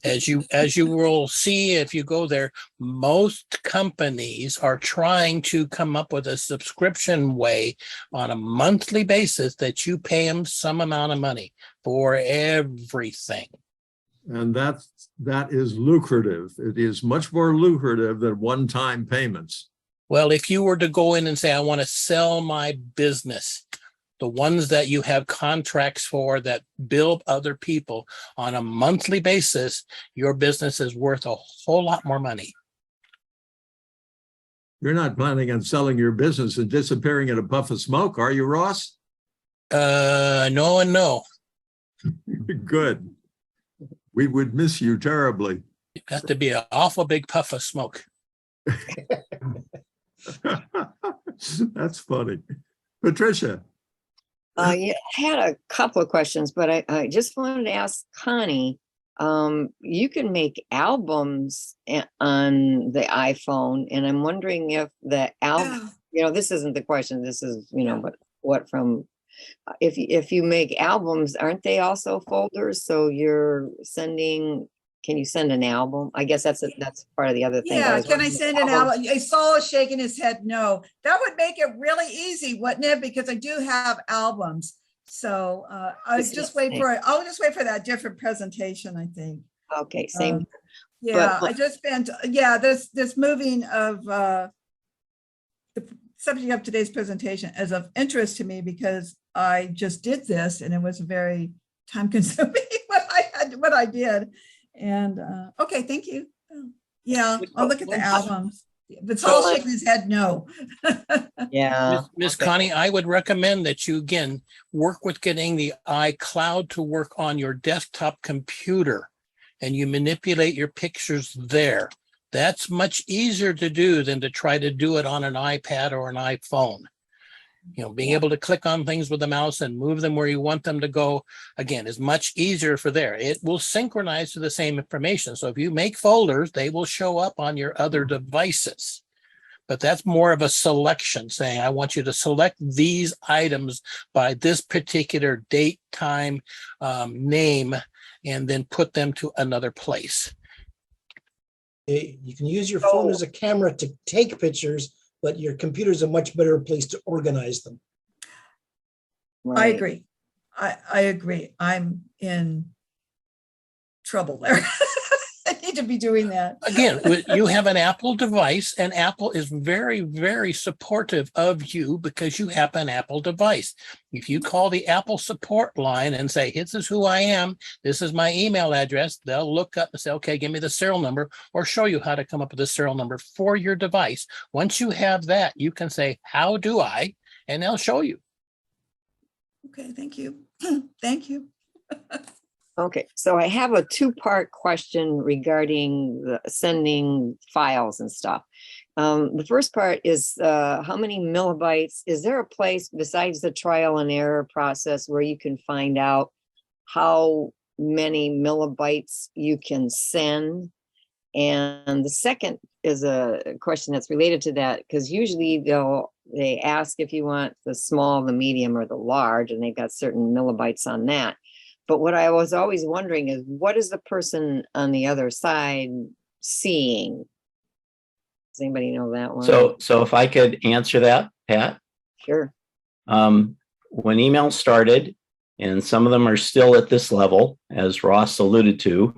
As you will see if you go there, most companies are trying to come up with a subscription way on a monthly basis that you pay them some amount of money for everything. And that is lucrative. It is much more lucrative than one-time payments. Well, if you were to go in and say, I want to sell my business, the ones that you have contracts for that bill other people on a monthly basis, your business is worth a whole lot more money. You're not planning on selling your business and disappearing in a puff of smoke, are you, Ross? No and no. Good. We would miss you terribly. It has to be an awful big puff of smoke. That's funny. Patricia. Yeah, I had a couple of questions, but I just wanted to ask Connie, you can make albums on the iPhone, and I'm wondering if the album, this isn't the question, this is, but what from, if you make albums, aren't they also folders? So you're sending, can you send an album? I guess that's part of the other thing. Yeah, can I send an album? Saul is shaking his head no. That would make it really easy, wouldn't it? Because I do have albums. So I'll just wait for that different presentation, I think. Okay, same. Yeah, I just spent, this moving of the subject of today's presentation is of interest to me because I just did this and it was very time consuming what I did. And okay, thank you. Yeah, I'll look at the albums. But Saul's shaking his head no. Yeah. Miss Connie, I would recommend that you again work with getting the iCloud to work on your desktop computer and you manipulate your pictures there. That's much easier to do than to try to do it on an iPad or an iPhone. Being able to click on things with the mouse and move them where you want them to go, again, is much easier for there. It will synchronize to the same information. So if you make folders, they will show up on your other devices. But that's more of a selection, saying, I want you to select these items by this particular date, time, name, and then put them to another place. You can use your phone as a camera to take pictures, but your computer is a much better place to organize them. I agree. I agree. I'm in trouble there. I need to be doing that. Again, you have an Apple device and Apple is very, very supportive of you because you have an Apple device. If you call the Apple support line and say, this is who I am, this is my email address, they'll look up and say, okay, give me the serial number or show you how to come up with a serial number for your device. Once you have that, you can say, how do I? And they'll show you. Okay, thank you. Thank you. Okay, so I have a two-part question regarding the sending files and stuff. The first part is how many millibytes? Is there a place besides the trial and error process where you can find out how many millibytes you can send? And the second is a question that's related to that, because usually they ask if you want the small, the medium, or the large, and they've got certain millibytes on that. But what I was always wondering is, what is the person on the other side seeing? Does anybody know that one? So if I could answer that, Pat? Sure. When email started, and some of them are still at this level, as Ross alluded to,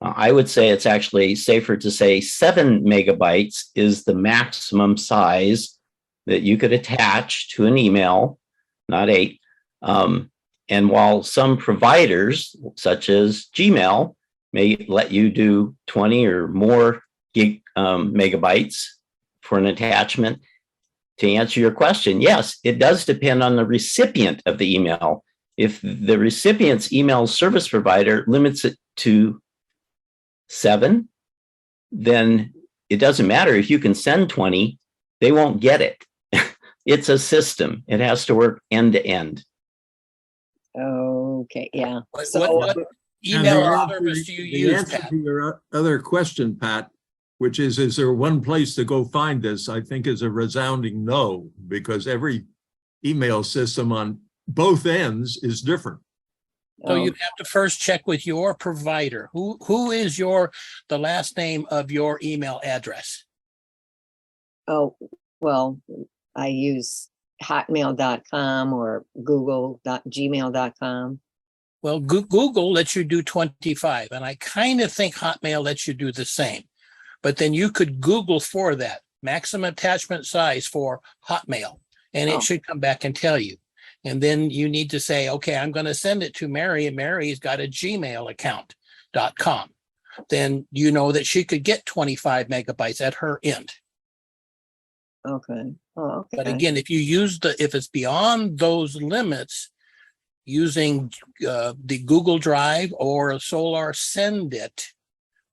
I would say it's actually safer to say 7 megabytes is the maximum size that you could attach to an email, not 8. And while some providers, such as Gmail, may let you do 20 or more megabytes for an attachment, to answer your question, yes, it does depend on the recipient of the email. If the recipient's email service provider limits it to 7, then it doesn't matter if you can send 20, they won't get it. It's a system. It has to work end to end. Okay, yeah. What, So, what And email the service do you the use, answer Pat? to your other question, Pat, which is there one place to go find this? I think is a resounding no, because every email system on both ends is different. So oh, you have to first check with your provider. Who is the last name of your email address? oh, well, I use hotmail.com or google.gmail.com. Well, Google lets you do 25, and I kind of think Hotmail lets you do the same. But then you could Google for that maximum attachment size for Hotmail, and Oh. it should come back and tell you. And then you need to say, okay, I'm going to send it to Mary, and Mary's got a Gmail account.com. Then you know that she could get 25 megabytes at her end. Okay. Oh, okay. But again, if you use if it's beyond those limits, using the Google Drive or Solar Send It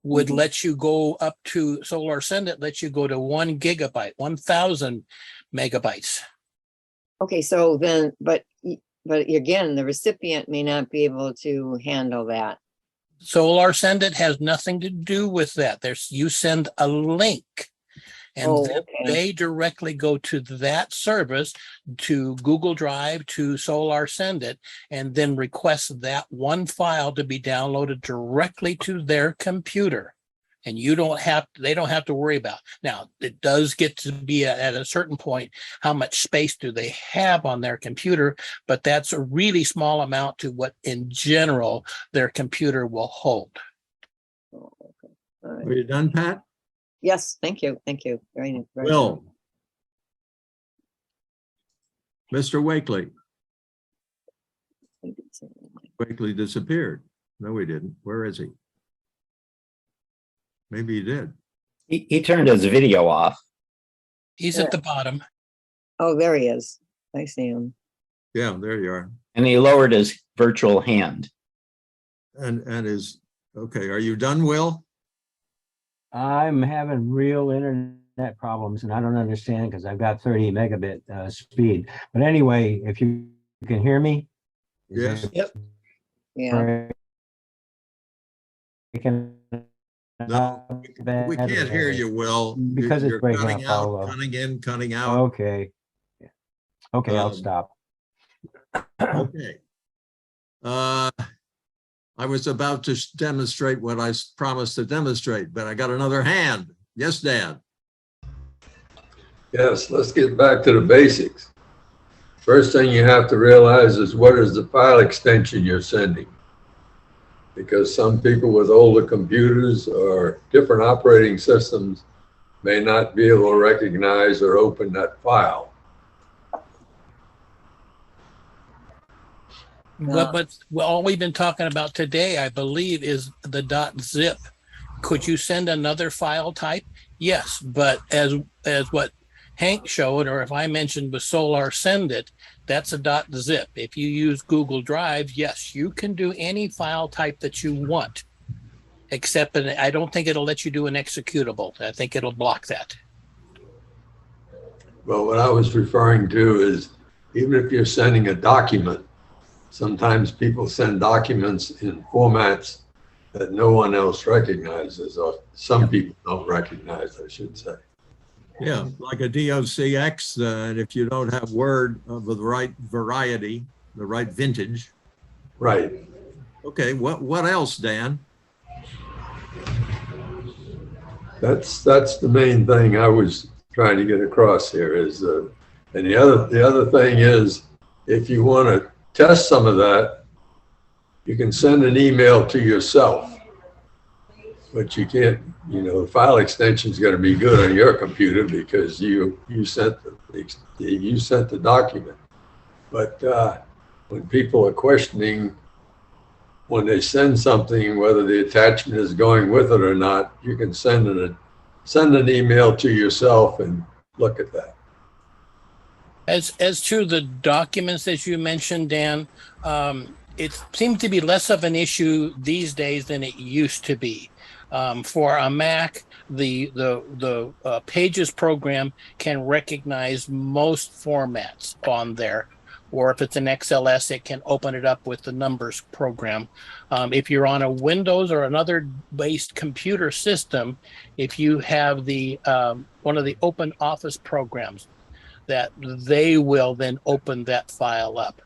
would let you go up to Solar Send It, lets you go to 1 gigabyte, 1,000 megabytes. Okay, so then, but again, the recipient may not be able to handle that. Solar Send It has nothing to do with that. You send a link, and then they directly go to that service, to Google Drive, to Solar Send It, and then request that one file to be downloaded directly to their computer. And they don't have to worry about. Now, it does get to be at a certain point, how much space do they have on their computer, but that's a really small amount to what in general their computer will hold. Oh, okay. All right. Are you done, Pat? Yes, thank you. Thank you. Very Will. Mr. Wakely. Wakely disappeared. No, he didn't. Where is he? Maybe he did. He turned his video off. He's at the bottom. Oh, there he is. I see him. Yeah, there you are. And he lowered his virtual hand. And is, okay, are you done, Will? I'm having real internet problems and I don't understand because I've got 30 megabit speed. But anyway, if you can hear me. Yes. Yep. Yeah. No, we can't hear you, Will. Because it's You're breaking cutting up, out, I'll, cutting in, cutting out. Okay. Okay, I'll stop. Okay. I was about to demonstrate what I promised to demonstrate, but I got another hand. Yes, Dan. Yes, let's get back to the basics. First thing you have to realize is what is the file extension you're sending? Because some people with older computers or different operating systems may not be able to recognize or open that file. But all we've been talking about today, I believe, is the .zip. Could you send another file type? Yes, but as what Hank showed, or if I mentioned with Solar Send It, that's a .zip. If you use Google Drive, yes, you can do any file type that you want, except I don't think it'll let you do an executable. I think it'll block that. Well, what I was referring to is even if you're sending a document, sometimes people send documents in formats that no one else recognizes, or some people don't recognize, I should say. Yeah, like a DOCX, and if you don't have Word of the right variety, the right vintage. Right. Okay, what else, Dan? That's the main thing I was trying to get across here is, and the other thing is, if you want to test some of that, you can send an email to yourself, but you can't, the file extension is going to be good on your computer because you sent the document. But when people are questioning when they send something, whether the attachment is going with it or not, you can send an email to yourself and look at that. As to the documents that you mentioned, Dan, it seems to be less of an issue these days than it used to be. For a Mac, the Pages program can recognize most formats on there. or if it's an XLS, it can open it up with the numbers program. If you're on a Windows or another based computer system, if you have the one of the open office programs, that they will then open that file up.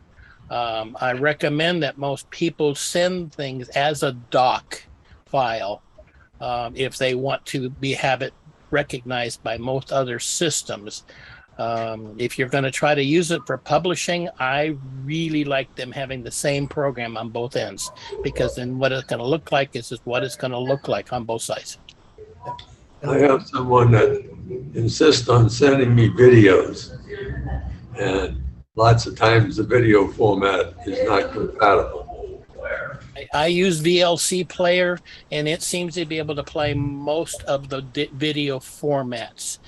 I recommend that most people send things as a doc file if they want to have it recognized by most other systems. If you're going to try to use it for publishing, I really like them having the same program on both ends, because then what it's going to look like is what it's going to look like on both sides. I have someone that insists on sending me videos, and lots of times the video format is not compatible. I use VLC player, and it seems to be able to play most of the video formats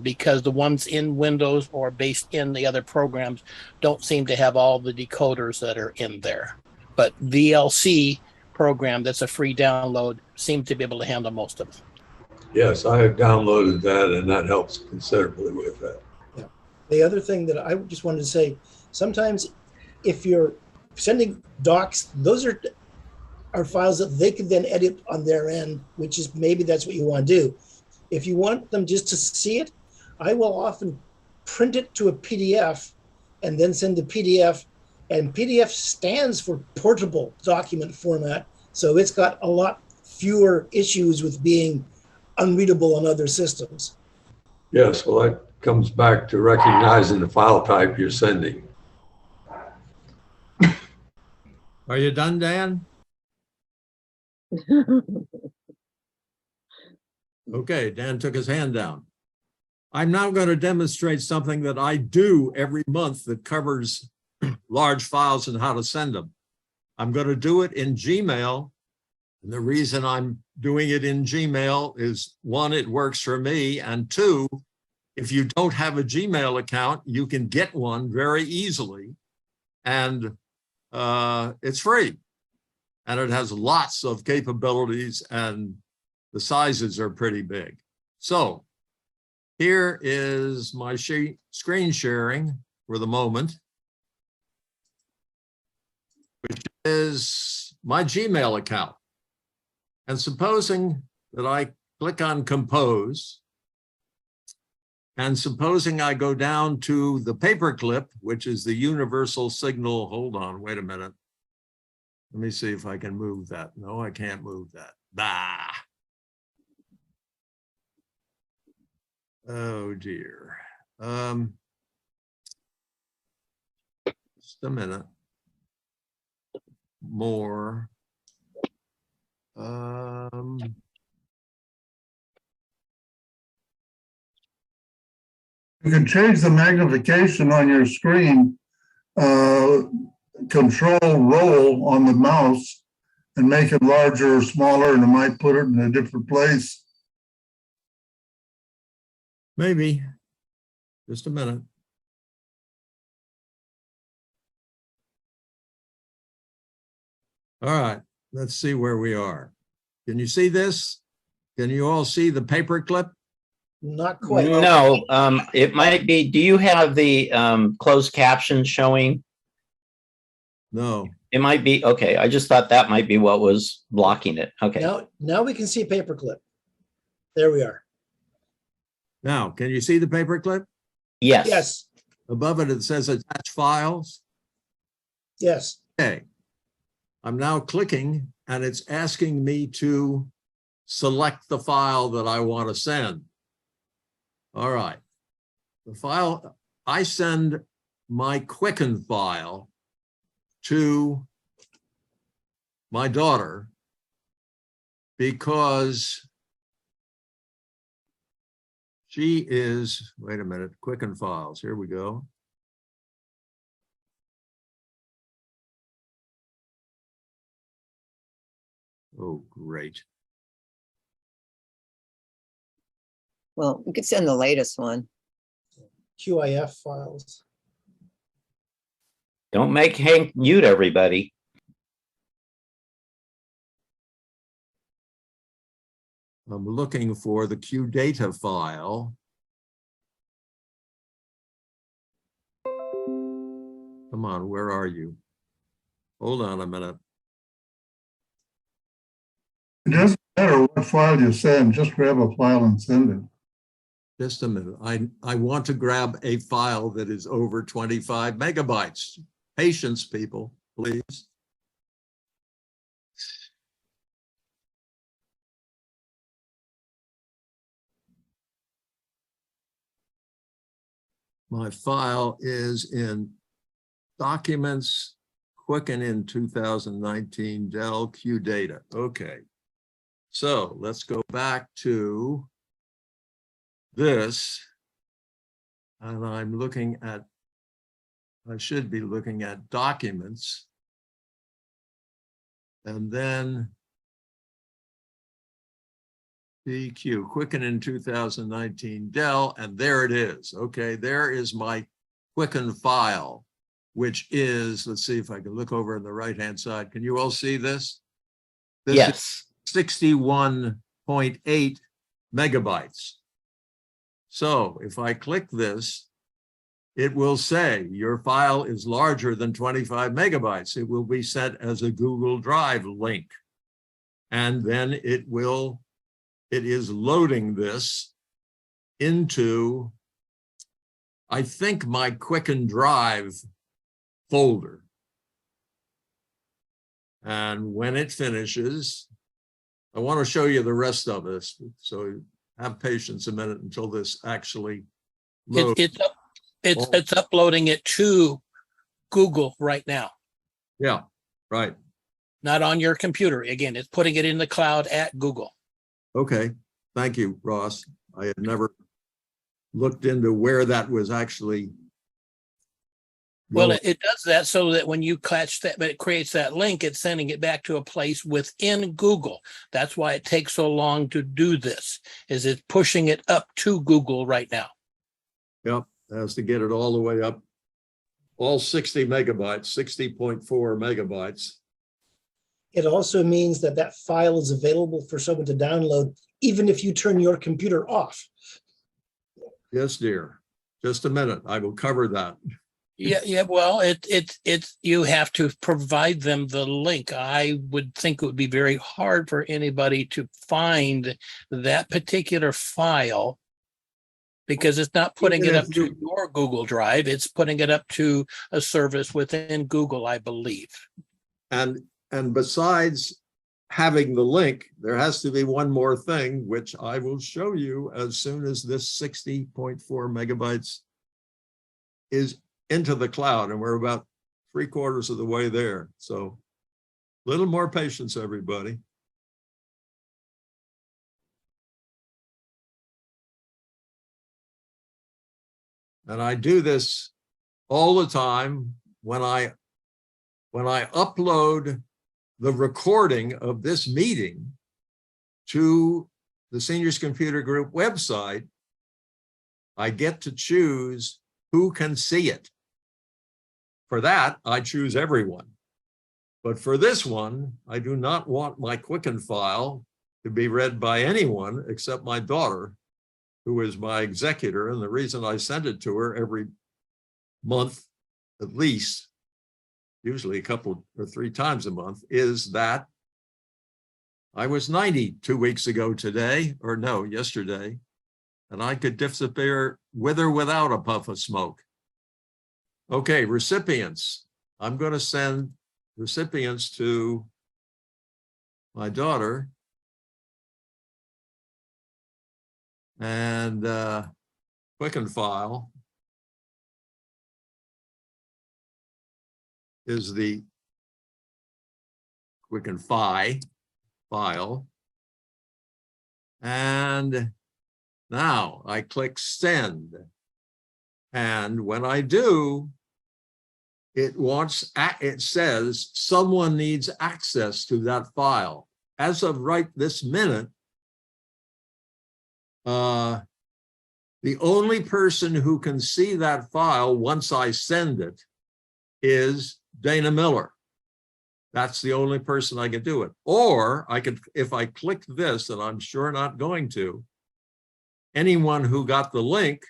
because the ones in Windows or based in the other programs don't seem to have all the decoders that are in there. But VLC program, that's a free download, seems to be able to handle most of it. Yes, I have downloaded that, and that helps considerably with that. Yeah. The other thing that I just wanted to say, sometimes if you're sending docs, those are files that they can then edit on their end, which is maybe that's what you want to do. If you want them just to see it, I will often print it to a PDF and then send the PDF. And PDF stands for portable document format. So it's got a lot fewer issues with being unreadable on other systems. Yes, well, that comes back to recognizing the file type you're sending. Are you done, Dan? Okay, Dan took his hand down. I'm now going to demonstrate something that I do every month that covers large files and how to send them. I'm going to do it in Gmail. And the reason I'm doing it in Gmail is, one, it works for me, and two, if you don't have a Gmail account, you can get one very easily, and it's free. And it has lots of capabilities, and the sizes are pretty big. So here is my screen sharing for the moment, which is my Gmail account. And supposing that I click on Compose, and supposing I go down to the paperclip, which is the universal signal. Hold on, wait a minute. Let me see if I can move that. No, I can't move that. Bah. Oh dear. Just a minute. More. You can change the magnification on your screen, control roll on the mouse and make it larger or smaller, and it might put it in a different place. Maybe. Just a minute. All right, let's see where we are. Can you see this? Can you all see the paperclip? Not quite. No, it might be. Do you have the closed caption showing? No. It might be. Okay, I just thought that might be what was blocking it. Okay. Now we can see paperclip. There we are. Now, can you see the paperclip? Yes. Yes. Above it, it says attach files. Yes. Okay. I'm now clicking, and it's asking me to select the file that I want to send. All right. The file, I send my Quicken file to my daughter because she is, wait a minute, Quicken files, here we go. Oh, great. Well, you could send the latest one. QIF files. Don't make Hank mute everybody. I'm looking for the QData file. Come on, where are you? Hold on a minute. It doesn't matter what file you send, just grab a file and send it. Just a minute. I want to grab a file that is over 25 megabytes. Patience, people, please. My file is in Documents, Quicken in 2019, Dell Q Data. Okay. So let's go back to this. And I'm looking at, I should be looking at Documents. And then DQ, Quicken in 2019 Dell, and there it is. Okay, there is my Quicken file, which is, let's see if I can look over on the right-hand side. Can you all see this? This Yes. is 61.8 megabytes. So if I click this, it will say your file is larger than 25 megabytes. It will be sent as a Google Drive link. And then it is loading this into, I think, my Quicken Drive folder. And when it finishes, I want to show you the rest of this. So have patience a minute until this actually loads. It's uploading it to Google right now, Yeah, right. not on your computer. Again, it's putting it in the cloud at Google. Okay, thank you, Ross. I had never looked into where that was actually. Well, going. it does that so that when you catch that, but it creates that link, it's sending it back to a place within Google. That's why it takes so long to do this, is it's pushing it up to Google right now. Yep, has to get it all the way up, all 60 megabytes, 60.4 megabytes. It also means that that file is available for someone to download, even if you turn your computer off. Yes, dear. Just a minute. I will cover that. Yeah. Well, it's you have to provide them the link. I would think it would be very hard for anybody to find that particular file because it's not putting it up to your Google Drive. It's putting it up to a service within Google, I believe. And besides having the link, there has to be one more thing, which I will show you as soon as this 60.4 megabytes is into the cloud. And we're about 3/4 of the way there. So a little more patience, everybody. And I do this all the time when I upload the recording of this meeting to the Seniors Computer Group website. I get to choose who can see it. For that, I choose everyone. But for this one, I do not want my Quicken file to be read by anyone except my daughter, who is my executor. And the reason I send it to her every month, at least, usually a couple or 3 times a month, is that I was 90 2 weeks ago today, or no, yesterday, and I could disappear with or without a puff of smoke. Okay, recipients. I'm going to send recipients to my daughter. And Quicken file is the Quicken file. And now I click send. And when I do, it says someone needs access to that file. As of right this minute, the only person who can see that file once I send it is Dana Miller. That's the only person I can do it. Or I could, if I click this, and I'm sure not going to, anyone who got the link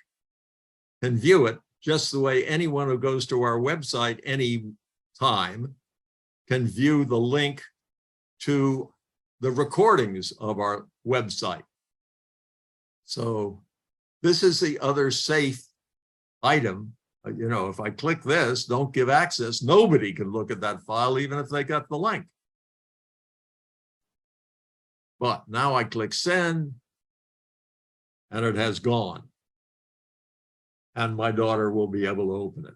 can view it just the way anyone who goes to our website any time can view the link to the recordings of our website. So this is the other safe item. You know, if I click this, don't give access, nobody can look at that file, even if they got the link. But now I click send, and it has gone. And my daughter will be able to open it.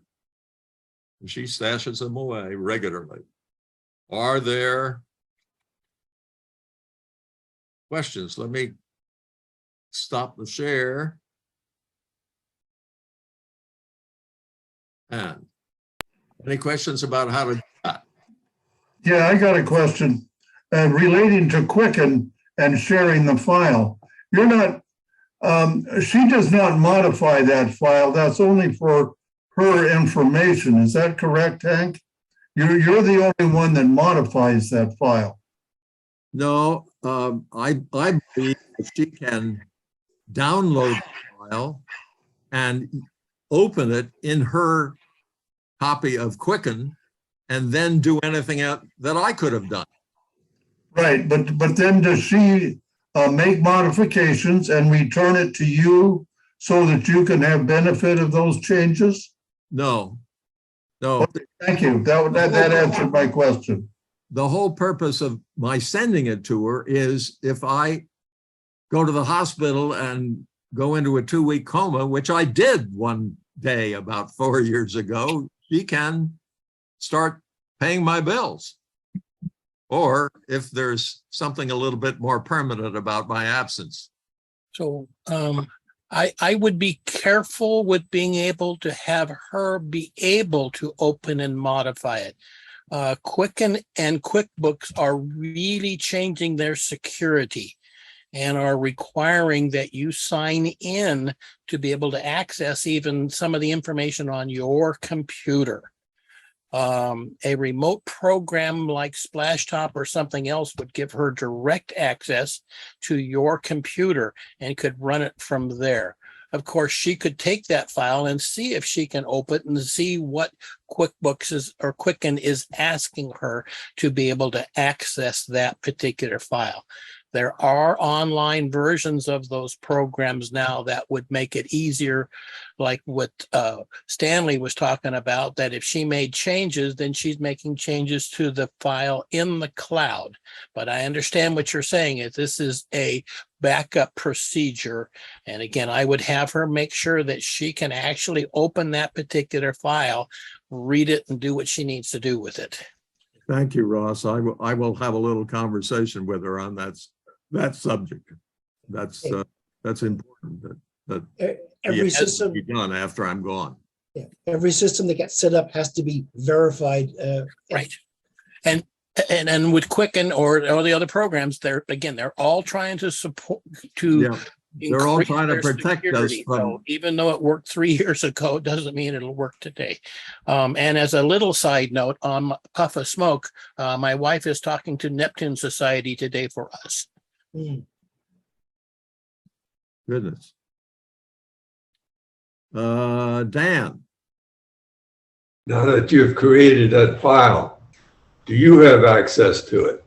And she stashes them away regularly. Are there questions? Let me stop the share. And any questions about how to do that? Yeah, I got a question. Relating to Quicken and sharing the file. You're not, she does not modify that file. That's only for her information. Is that correct, Hank? You're the only one that modifies that file. No, I believe that she can download the file and open it in her copy of Quicken and then do anything else that I could have done. Right, but then does she make modifications and return it to you so that you can have benefit of those changes? No, no. Okay, thank you. That answered my question. The whole purpose of my sending it to her is if I go to the hospital and go into a 2-week coma, which I did one day about 4 years ago, she can start paying my bills. Or if there's something a little bit more permanent about my absence. So I would be careful with being able to have her be able to open and modify it. Quicken and QuickBooks are really changing their security and are requiring that you sign in to be able to access even some of the information on your computer. A remote program like Splashtop or something else would give her direct access to your computer and could run it from there. Of course, she could take that file and see if she can open it and see what QuickBooks is or Quicken is asking her to be able to access that particular file. There are online versions of those programs now that would make it easier, like what Stanley was talking about, that if she made changes, then she's making changes to the file in the cloud. But I understand what you're saying is this is a backup procedure. And again, I would have her make sure that she can actually open that particular file, read it, and do what she needs to do with it. Thank you, Ross. I will have a little conversation with her on that subject. That's important that Every it has to system, be done after I'm gone. yeah, every system that gets set up has to be verified. Right. And with Quicken or the other programs, they're all trying to support Yeah, they're all increase trying to their protect us security. from. So even though it worked 3 years ago, it doesn't mean it'll work today. And as a little side note on Puff of Smoke, my wife is talking to Neptune Society today for us. Goodness. Dan. Now that you've created that file, do you have access to it?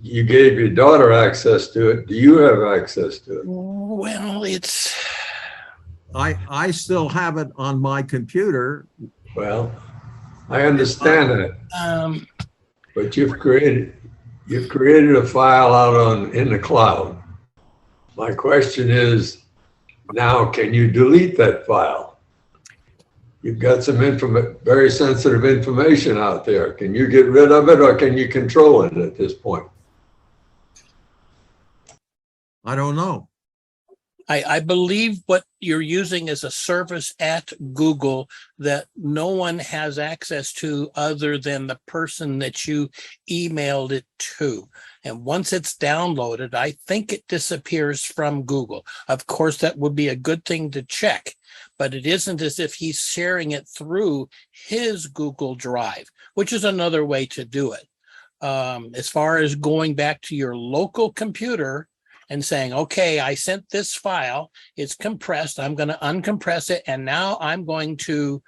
You gave your daughter access to it. Do you have access to it? Well, I still have it on my computer. Well, I understand that. But you've created a file out in the cloud. My question is, now can you delete that file? You've got some very sensitive information out there. Can you get rid of it or can you control it at this point? I don't know. I believe what you're using is a service at Google that no one has access to other than the person that you emailed it to. And once it's downloaded, I think it disappears from Google. Of course, that would be a good thing to check, but it isn't as if he's sharing it through his Google Drive, which is another way to do it. As far as going back to your local computer and saying, okay, I sent this file, it's compressed, I'm going to uncompress it, and now I'm going to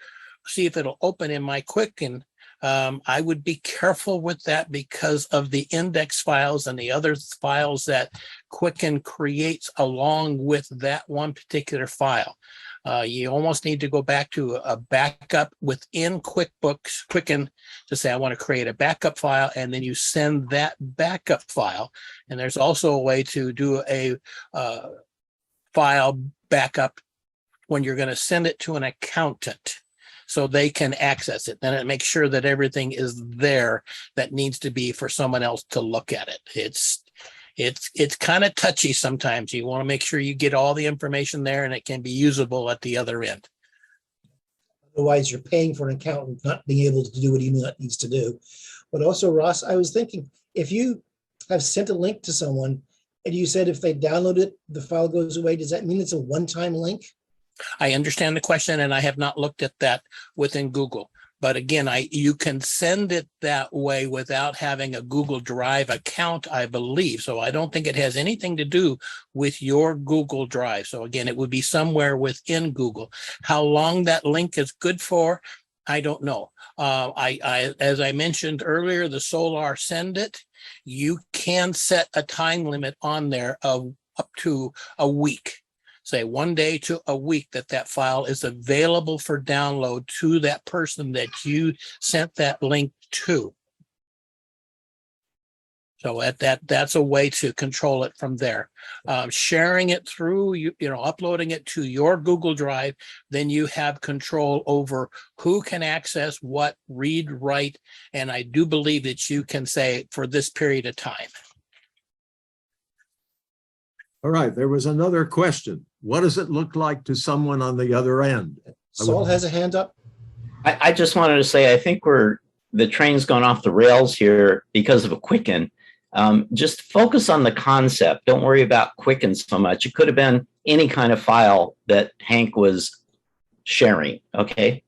see if it'll open in my Quicken. I would be careful with that because of the index files and the other files that Quicken creates along with that one particular file. You almost need to go back to a backup within QuickBooks, Quicken, to say, I want to create a backup file, and then you send that backup file. And there's also a way to do a file backup when you're going to send it to an accountant, so they can access it. Then it makes sure that everything is there that needs to be for someone else to look at it. It's kind of touchy sometimes. You want to make sure you get all the information there and it can be usable at the other end. Otherwise, you're paying for an accountant not being able to do what he needs to do. But also, Ross, I was thinking, if you have sent a link to someone and you said if they download it, the file goes away, does that mean it's a one-time link? I understand the question, and I have not looked at that within Google. But again, you can send it that way without having a Google Drive account, I believe. So I don't think it has anything to do with your Google Drive. So again, it would be somewhere within Google. How long that link is good for, I don't know. As I mentioned earlier, the Solar Send It, you can set a time limit on there of up to a week. Say 1 day to a week that file is available for download to that person that you sent that link to. So that's a way to control it from there. Sharing it through, uploading it to your Google Drive, then you have control over who can access what, read, write, and I do believe that you can say for this period of time. All right, there was another question. What does it look like to someone on the other end? Saul has a hand up. I just wanted to say, I think the train's gone off the rails here because of a Quicken. Just focus on the concept. Don't worry about Quicken so much. It could have been any kind of file that Hank was sharing, okay?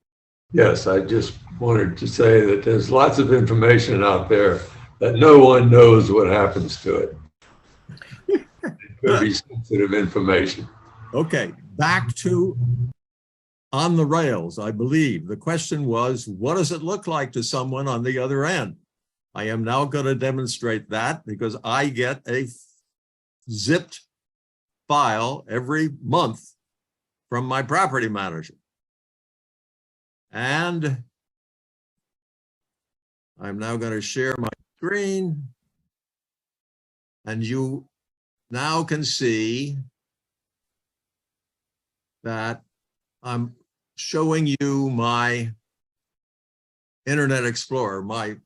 Yes, I just wanted to say that there's lots of information out there that no one knows what happens to it. It could be sensitive information. Okay, back to on the rails, I believe. The question was, what does it look like to someone on the other end? I am now going to demonstrate that because I get a zipped file every month from my property manager. And I'm now going to share my screen. And you now can see that I'm showing you my Internet Explorer, my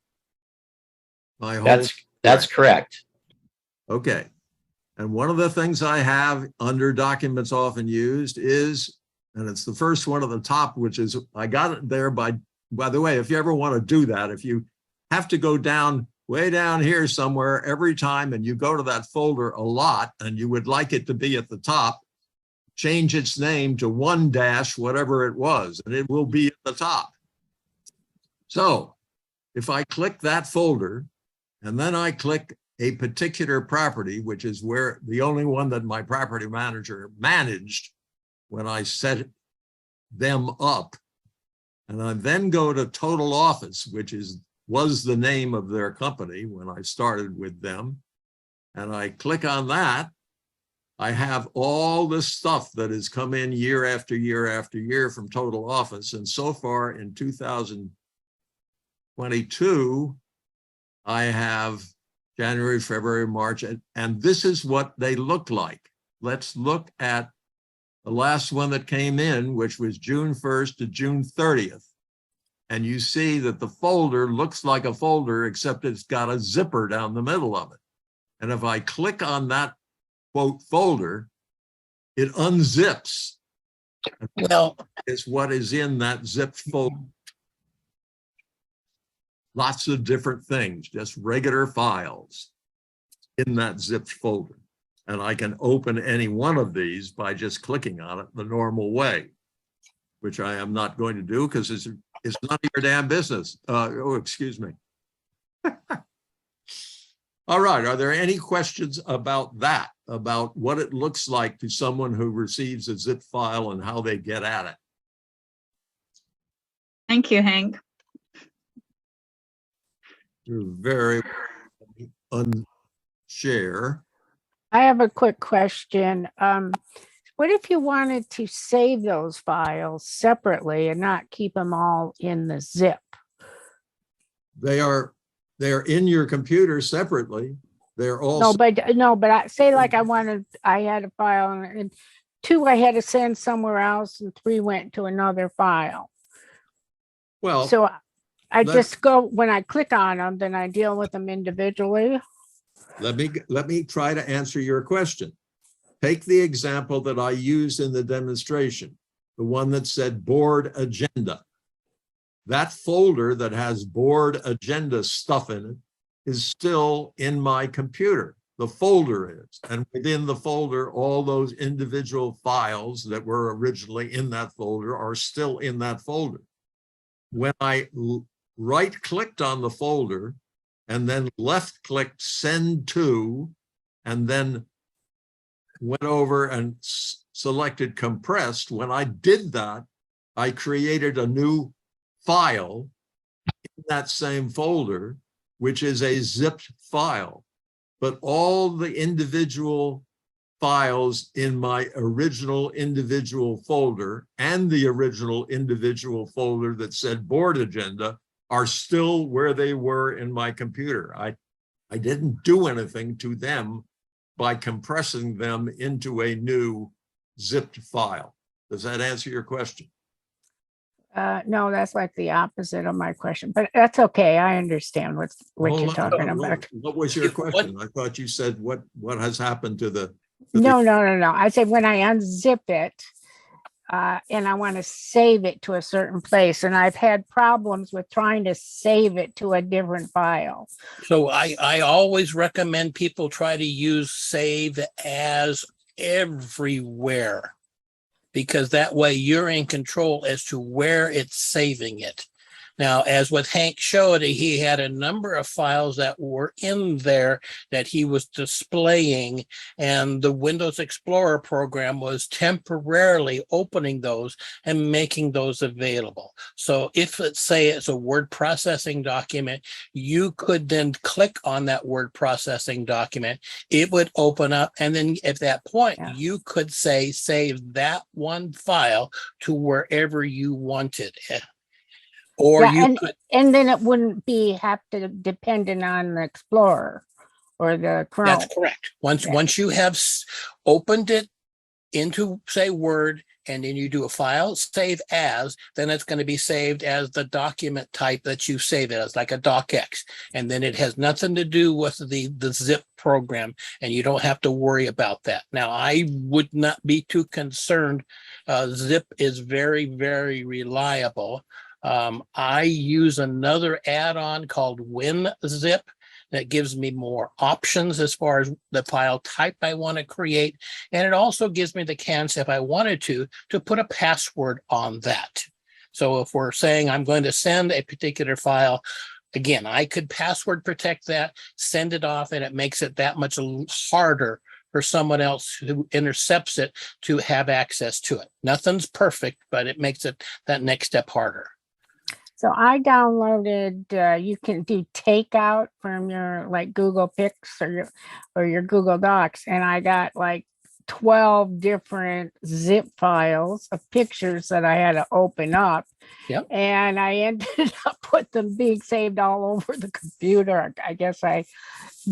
whole. That's correct. Okay. And one of the things I have under documents often used is, and it's the first one at the top, which is, I got it there by the way, if you ever want to do that, if you have to go down, way down here somewhere every time, and you go to that folder a lot, and you would like it to be at the top, change its name to 1- whatever it was, and it will be at the top. So if I click that folder, and then I click a particular property, which is where the only one that my property manager managed when I set them up, and I then go to Total Office, which was the name of their company when I started with them, and I click on that, I have all this stuff that has come in year after year after year from Total Office. And so far in 2022, I have January, February, March, and this is what they look like. Let's look at the last one that came in, which was June 1st to June 30th. And you see that the folder looks like a folder, except it's got a zipper down the middle of it. And if I click on that quote folder, it unzips. Well, it's what is in that zipped folder. Lots of different things, just regular files in that zipped folder. And I can open any one of these by just clicking on it the normal way, which I am not going to do because it's none of your damn business. Oh, excuse me. All right. Are there any questions about that, about what it looks like to someone who receives a zip file and how they get at it? Thank you, Hank. You're very unshare. I have a quick question. What if you wanted to save those files separately and not keep them all in the zip? They're in your computer separately. They're all No, but I say like I had a file and 2 I had to send somewhere else and 3 went to another file. well. So I let's- just go, when I click on them, then I deal with them individually. Let me try to answer your question. Take the example that I used in the demonstration, the one that said board agenda. That folder that has board agenda stuff in it is still in my computer. The folder is, and within the folder, all those individual files that were originally in that folder are still in that folder. When I right-clicked on the folder and then left-clicked send to, and then went over and selected compressed, when I did that, I created a new file in that same folder, which is a zipped file. But all the individual files in my original individual folder and the original individual folder that said board agenda are still where they were in my computer. I didn't do anything to them by compressing them into a new zipped file. Does that answer your question? No, that's like the opposite of my question, but that's okay. I understand what you're talking about. What was your question? I thought you said what has happened to the. No. I said when I unzip it and I want to save it to a certain place, and I've had problems with trying to save it to a different file. So I always recommend people try to use save as everywhere, because that way you're in control as to where it's saving it. Now, as what Hank showed, he had a number of files that were in there that he was displaying, and the Windows Explorer program was temporarily opening those and making those available. So if, let's say, it's a word processing document, you could then click on that word processing document, it would open up, and then at that point, you could say, save that one file to wherever you wanted it. Or and then it wouldn't have to dependent on the Explorer or the Chrome. That's correct. Once you have opened it into, say, Word, and then you do a file save as, then it's going to be saved as the document type that you save it as, like a docx, and then it has nothing to do with the zip program, and you don't have to worry about that. Now, I would not be too concerned. Zip is very, very reliable. I use another add-on called WinZip that gives me more options as far as the file type I want to create. And it also gives me the chance, if I wanted to put a password on that. So if we're saying I'm going to send a particular file, again, I could password protect that, send it off, and it makes it that much harder for someone else who intercepts it to have access to it. Nothing's perfect, but it makes it that next step harder. So I downloaded, you can do takeout from your like Google Pics or your Google Docs. And I got like 12 different zip files of pictures that I had to open up. Yep. And I ended up with them being saved all over the computer. I guess I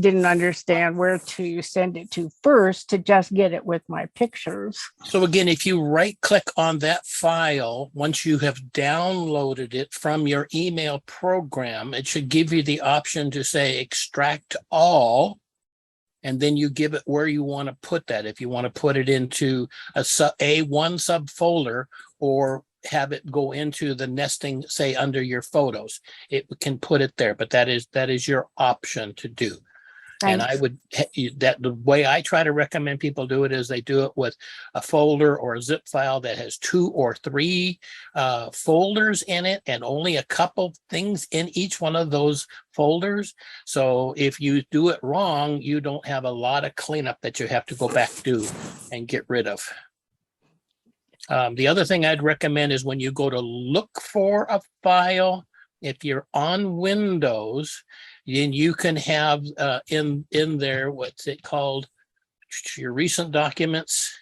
didn't understand where to send it to first to just get it with my pictures. So again, if you right click on that file, once you have downloaded it from your email program, it should give you the option to say extract all. And then you give it where you want to put that. If you want to put it into one subfolder, or have it go into the nesting, say, under your photos, it can put it there. But that is your option to do. And I would, that the way I try to recommend people do it is they do it with a folder or a zip file that has 2 or 3 folders in it and only a couple things in each one of those folders. So if you do it wrong, you don't have a lot of cleanup that you have to go back to and get rid of. The other thing I'd recommend is when you go to look for a file, if you're on Windows, then you can have in there, what's it called? Your recent documents.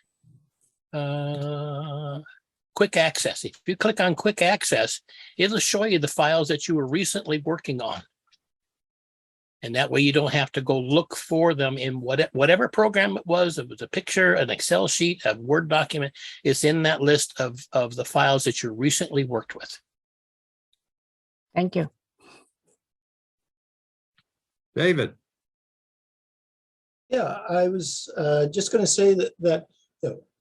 Quick access. If you click on quick access, it'll show you the files that you were recently working on. And that way you don't have to go look for them in whatever program it was. If it was a picture, an Excel sheet, a Word document, it's in that list of the files that you recently worked with. Thank you. David. Yeah, I was just going to say that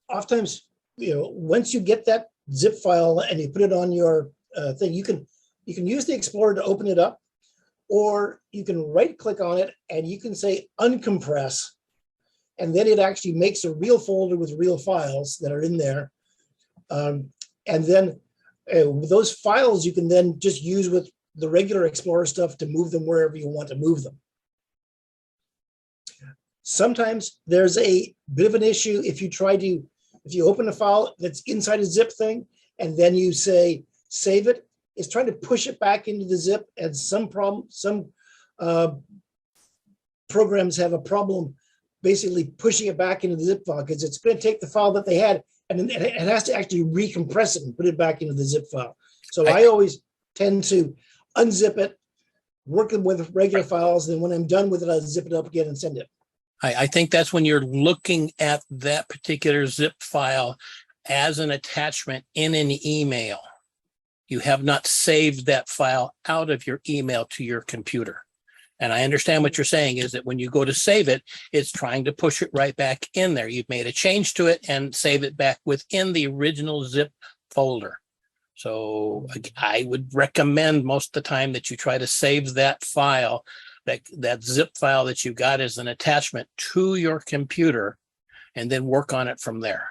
oftentimes, once you get that zip file and you put it on your thing, you can use the Explorer to open it up, or you can right click on it and you can say uncompress, and then it actually makes a real folder with real files that are in there. And then those files you can then just use with the regular Explorer stuff to move them wherever you want to move them. Sometimes there's a bit of an issue if you open a file that's inside a zip thing and then you say save it, it's trying to push it back into the zip, and some programs have a problem basically pushing it back into the zip file, because it's going to take the file that they had and then it has to actually recompress it and put it back into the zip file. So I always tend to unzip it, work with regular files, and when I'm done with it, I'll zip it up again and send it. I think that's when you're looking at that particular zip file as an attachment in an email. You have not saved that file out of your email to your computer. And I understand what you're saying is that when you go to save it, it's trying to push it right back in there. You've made a change to it and save it back within the original zip folder. So I would recommend most of the time that you try to save that file, that zip file that you got as an attachment to your computer, and then work on it from there.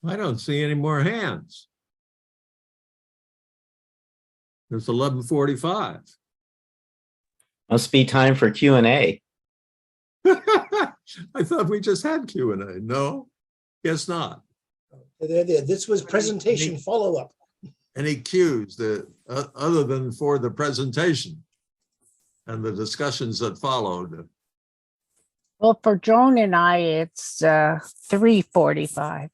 I don't see any more hands. It's 11:45. Must be time for Q&A. I thought we just had Q&A. No, guess not. This was presentation follow-up. Any cues other than for the presentation and the discussions that followed? Well, for Joan and I, it's 3:45.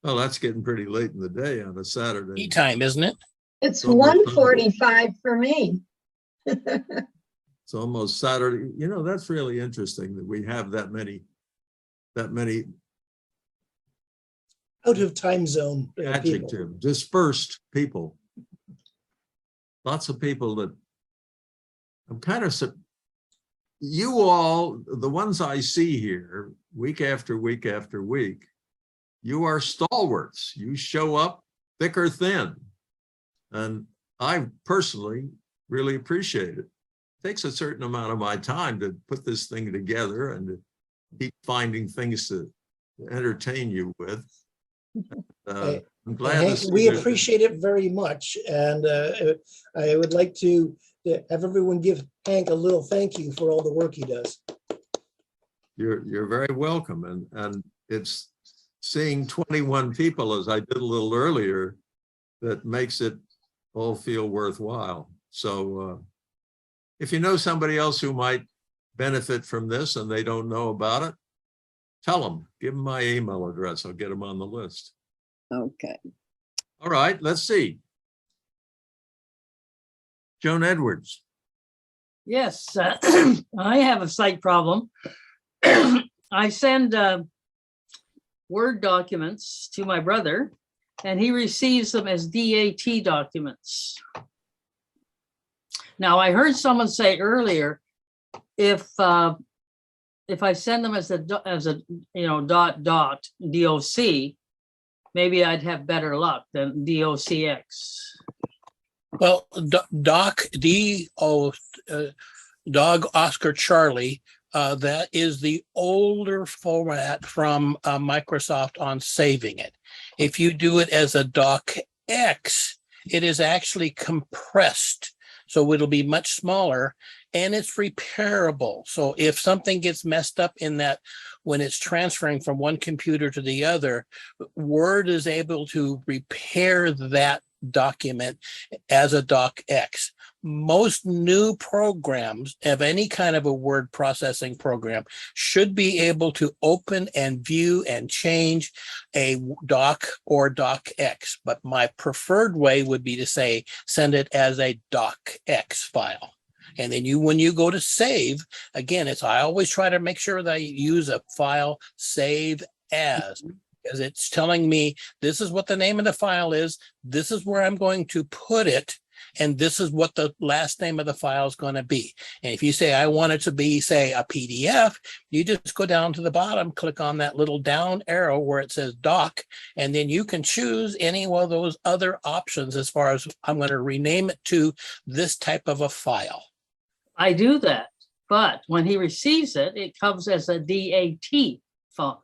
Well, that's getting pretty late in the day on a Saturday. Tea time, isn't it? It's 1:45 for me. It's almost Saturday. That's really interesting that we have that many out of time zone adjective, dispersed people. Lots of people that I'm kind of, you all, the ones I see here week after week after week, you are stalwarts. You show up thick or thin. And I personally really appreciate it. It takes a certain amount of my time to put this thing together and to keep finding things to entertain you with. I'm glad Hank, we appreciate it very much, and I would like to have everyone give Hank a little thank you for all the work he does. You're very welcome, and it's seeing 21 people, as I did a little earlier, that makes it all feel worthwhile. So if you know somebody else who might benefit from this and they don't know about it, tell them, give them my email address. I'll get them on the list. Okay. All right, let's see. Joan Edwards. Yes, I have a site problem. I send Word documents to my brother, and he receives them as DAT documents. Now, I heard someone say earlier, if I send them as a DOC, maybe I'd have better luck than DOCX. Well, Doc, Dog Oscar Charlie, that is the older format from Microsoft on saving it. If you do it as a DocX, it is actually compressed. So it'll be much smaller and it's repairable. So if something gets messed up in that, when it's transferring from one computer to the other, Word is able to repair that document as a DocX. Most new programs of any kind of a word processing program should be able to open and view and change a doc or DocX. But my preferred way would be to say, send it as a DocX file. And then when you go to save, again, I always try to make sure that I use a file save as, because it's telling me this is what the name of the file is, this is where I'm going to put it, and this is what the last name of the file is going to be. And if you say, I want it to be, say, a PDF, you just go down to the bottom, click on that little down arrow where it says doc, and then you can choose any one of those other options as far as I'm going to rename it to this type of a file. I do that, but when he receives it, it comes as a DAT file.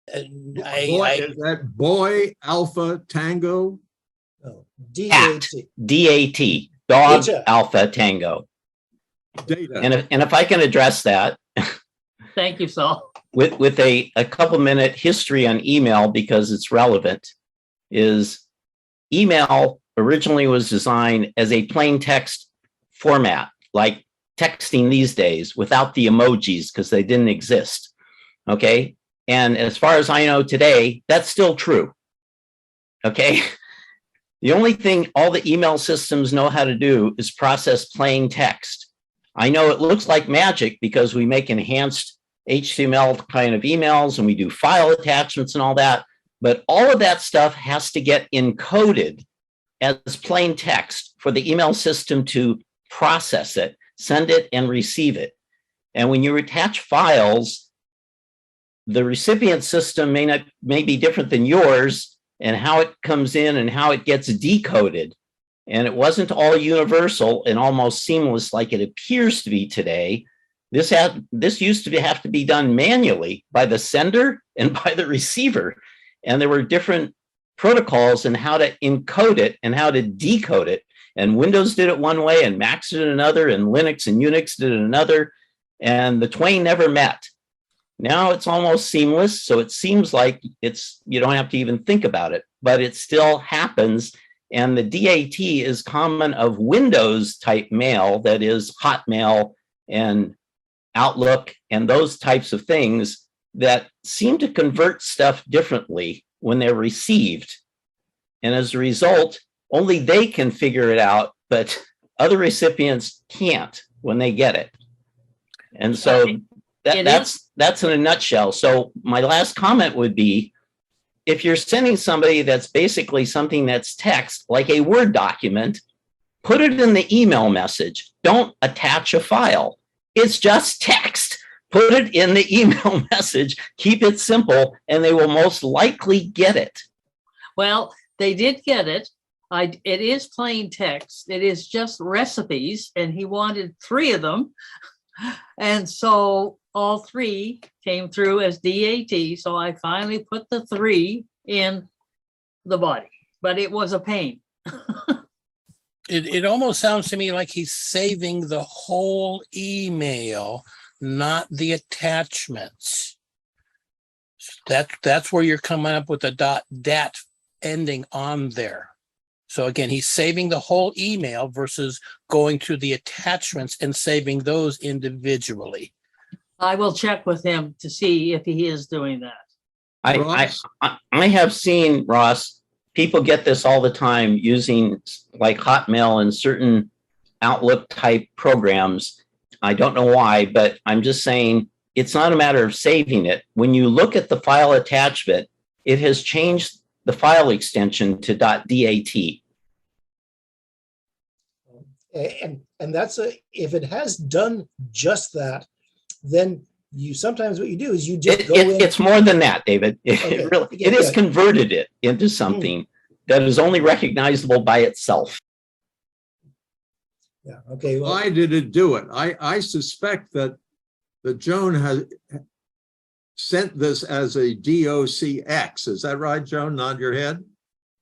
Is that boy alpha tango? Oh, DAT. DAT, Dog Data. Alpha Tango. Data. And if I can address that Thank you, Saul. with a couple minute history on email, because it's relevant, is email originally was designed as a plain text format, like texting these days, without the emojis because they didn't exist. Okay. And as far as I know today, that's still true. Okay. The only thing all the email systems know how to do is process plain text. I know it looks like magic because we make enhanced HTML kind of emails and we do file attachments and all that, but all of that stuff has to get encoded as plain text for the email system to process it, send it, and receive it. And when you attach files, the recipient system may be different than yours, and how it comes in and how it gets decoded. And it wasn't all universal and almost seamless like it appears to be today. This used to have to be done manually by the sender and by the receiver. And there were different protocols in how to encode it and how to decode it. And Windows did it one way and Macs did it another, and Linux and Unix did it another. And the twain never met. Now it's almost seamless. So it seems like you don't have to even think about it, but it still happens. And the DAT is common of Windows type mail, that is Hotmail and Outlook and those types of things that seem to convert stuff differently when they're received. And as a result, only they can figure it out, but other recipients can't when they get it. And so that's in a nutshell. So my last comment would be, if you're sending somebody that's basically something that's text, like a Word document, put it in the email message. Don't attach a file. It's just text. Put it in the email message. Keep it simple, and they will most likely get it. Well, they did get it. It is plain text. It is just recipes, and he wanted 3 of them. And so all 3 came through as DAT. So I finally put the 3 in the body, but it was a pain. It almost sounds to me like he's saving the whole email, not the attachments. That's where you're coming up with the .dat ending on there. So again, he's saving the whole email versus going to the attachments and saving those individually. I will check with him to see if he is doing that. I have seen, Ross, people get this all the time using like Hotmail and certain Outlook type programs. I don't know why, but I'm just saying it's not a matter of saving it. When you look at the file attachment, it has changed the file extension to .dat. And that's if it has done just that, then you sometimes what you do is you just It, go it, in. it's more than that, David. Okay, It really, yeah, it has yeah. converted it into something that is only recognizable by itself. Yeah. Okay. Well, Why did it do it? I suspect that Joan has sent this as a DOCX. Is that right, Joan? Nod your head.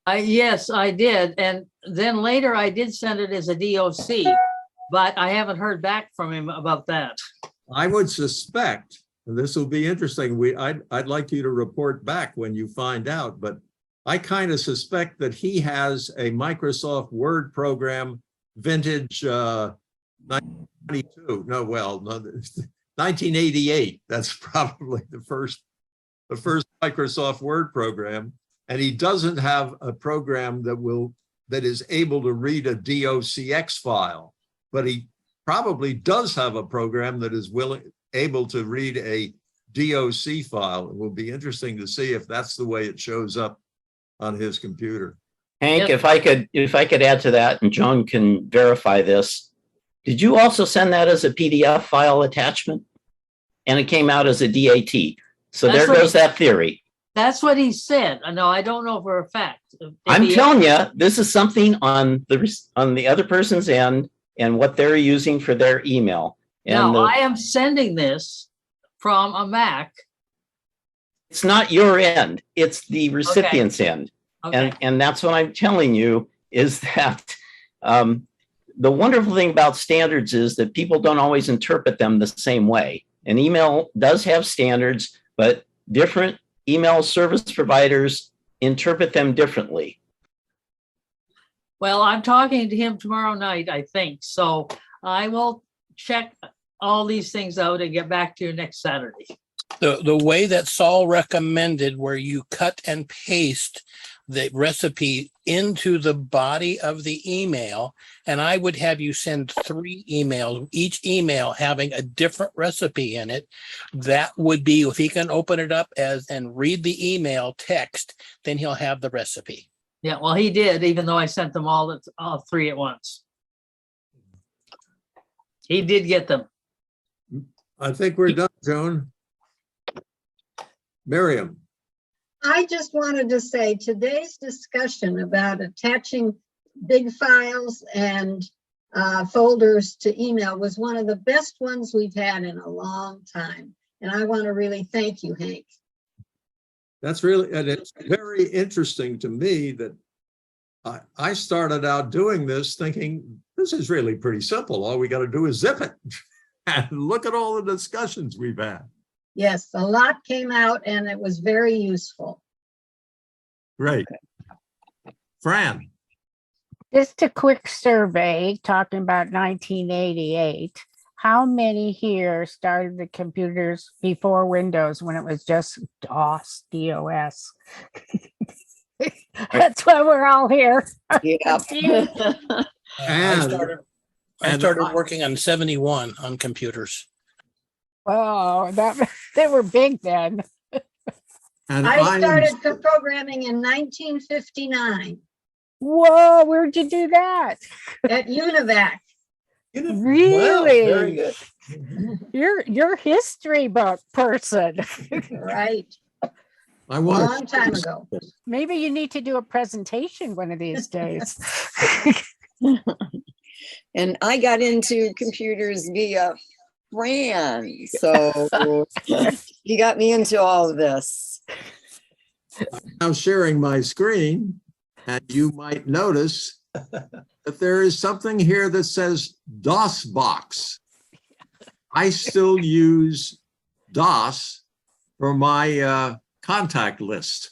Yes, I did. And then later I did send it as a DOC, but I haven't heard back from him about that. I would suspect, and this will be interesting. I'd like you to report back when you find out, but I kind of suspect that he has a Microsoft Word program vintage 1992. No, well, no, 1988. That's probably the first Microsoft Word program. And he doesn't have a program that is able to read a DOCX file, but he probably does have a program that is able to read a DOC file. It will be interesting to see if that's the way it shows up on his computer. Hank, Yes. if I could add to that, and Joan can verify this, did you also send that as a PDF file attachment? And it came out as a DAT. So That's there what- goes that theory. That's what he said. No, I don't know for a fact. If I'm he- telling you, this is something on the other person's end and what they're using for their email. And Now, I am sending this from a Mac. it's not your end, it's the recipient's end. Okay. And that's what I'm telling you is that the wonderful thing about standards is that people don't always interpret them the same way. An email does have standards, but different email service providers interpret them differently. Well, I'm talking to him tomorrow night, I think. So I will check all these things out and get back to you next Saturday. The way that Saul recommended, where you cut and paste the recipe into the body of the email, and I would have you send 3 emails, each email having a different recipe in it. That would be, if he can open it up and read the email text, then he'll have the recipe. Yeah, well, he did, even though I sent them all 3 at once. He did get them. I think we're done, Joan. Miriam. I just wanted to say today's discussion about attaching big files and folders to email was one of the best ones we've had in a long time. And I want to really thank you, Hank. That's really, and it's very interesting to me that I started out doing this thinking, this is really pretty simple. All we got to do is zip it. And look at all the discussions we've had. Yes, a lot came out and it was very useful. Great. Fran. Just a quick survey talking about 1988. How many here started the computers before Windows when it was just DOS, DOS? That's why we're all here. Yeah. I started working on 71 on computers. Oh, they were big then. And I started programming in 1959 Whoa, where'd you do that? at UNIVAC. Really? Very good. You're history book person. Right, I a want long time ago. Maybe you need to do a presentation one of these days. And I got into computers via Fran, so he got me into all of this. now sharing my screen, and you might notice that there is something here that says DOS box. I still use DOS for my contact list.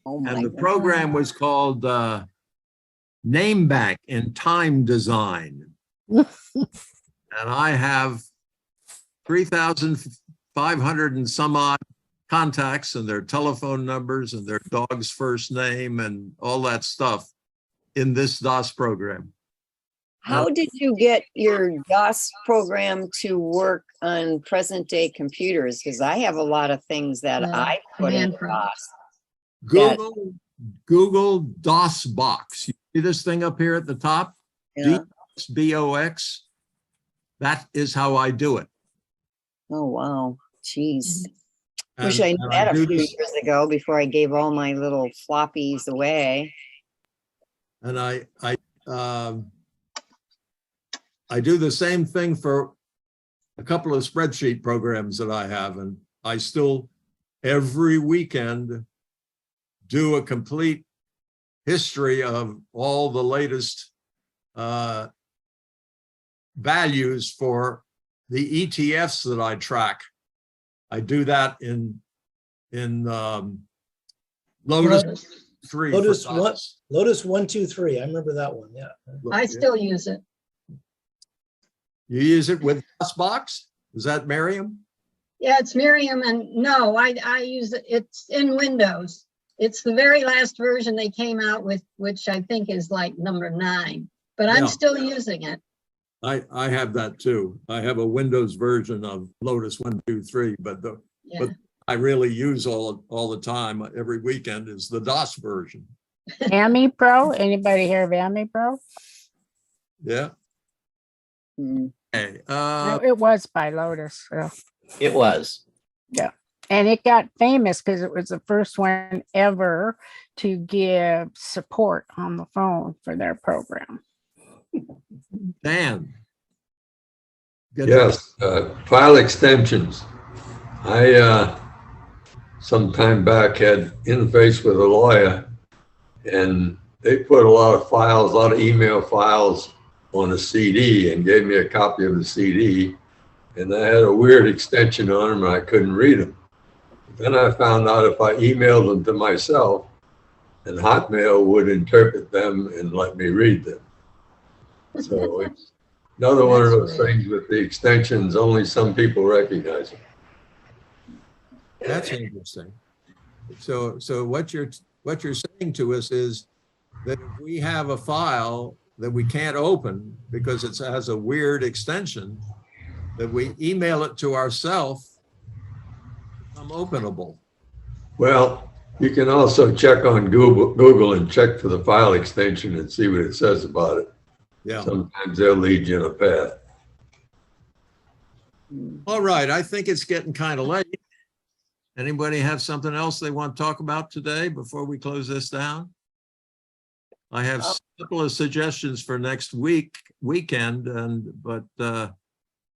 Oh my And the God. program was called Name Bank in Time Design. And I have 3,500 and some odd contacts and their telephone numbers and their dog's first name and all that stuff in this DOS program. How did you get your DOS program to work on present day computers? Because I have a lot of things that I put in command prompt. DOS. Google DOS box. You see this thing up here at the top? Yeah. DOS. That is how I do it. Oh, wow. Jeez. And- Wish I knew and that a do few this- years ago before I gave all my little floppies away. And I do the same thing for a couple of spreadsheet programs that I have, and I still every weekend do a complete history of all the latest values for the ETFs that I track. I do that in Lotus 3. for Lotus one, dots. Lotus 123. I remember that one. Yeah. I still use it. You use it with Box? Is that Miriam? Yeah, it's Miriam, and no, I use it. It's in Windows. It's the very last version they came out with, which I think is like number 9, but I'm Yeah. still using it. I have that too. I have a Windows version of Lotus 123, but Yeah. but I really use all the time, every weekend, is the DOS version. AMI Pro, anybody hear of AMI Pro? Yeah. Hmm. Okay. No, it was by Lotus. So. It was. Yeah. And it got famous because it was the first one ever to give support on the phone for their program. Dan. Yes, file extensions. I some time back had interface with a lawyer, and they put a lot of files, a lot of email files on a CD and gave me a copy of the CD, and I had a weird extension on them and I couldn't read them. Then I found out if I emailed them to myself, and Hotmail would interpret them and let me read them. So it's another one of those things with the extensions, only some people recognize them. That's interesting. So what you're saying to us is that if we have a file that we can't open because it has a weird extension, that we email it to ourselves, become openable. Well, you can also check on Google and check for the file extension and see what it says about it. Yeah. Sometimes they'll lead you in a path. All right, I think it's getting kind of late. Anybody have something else they want to talk about today before we close this down? I have a couple of suggestions for next weekend, but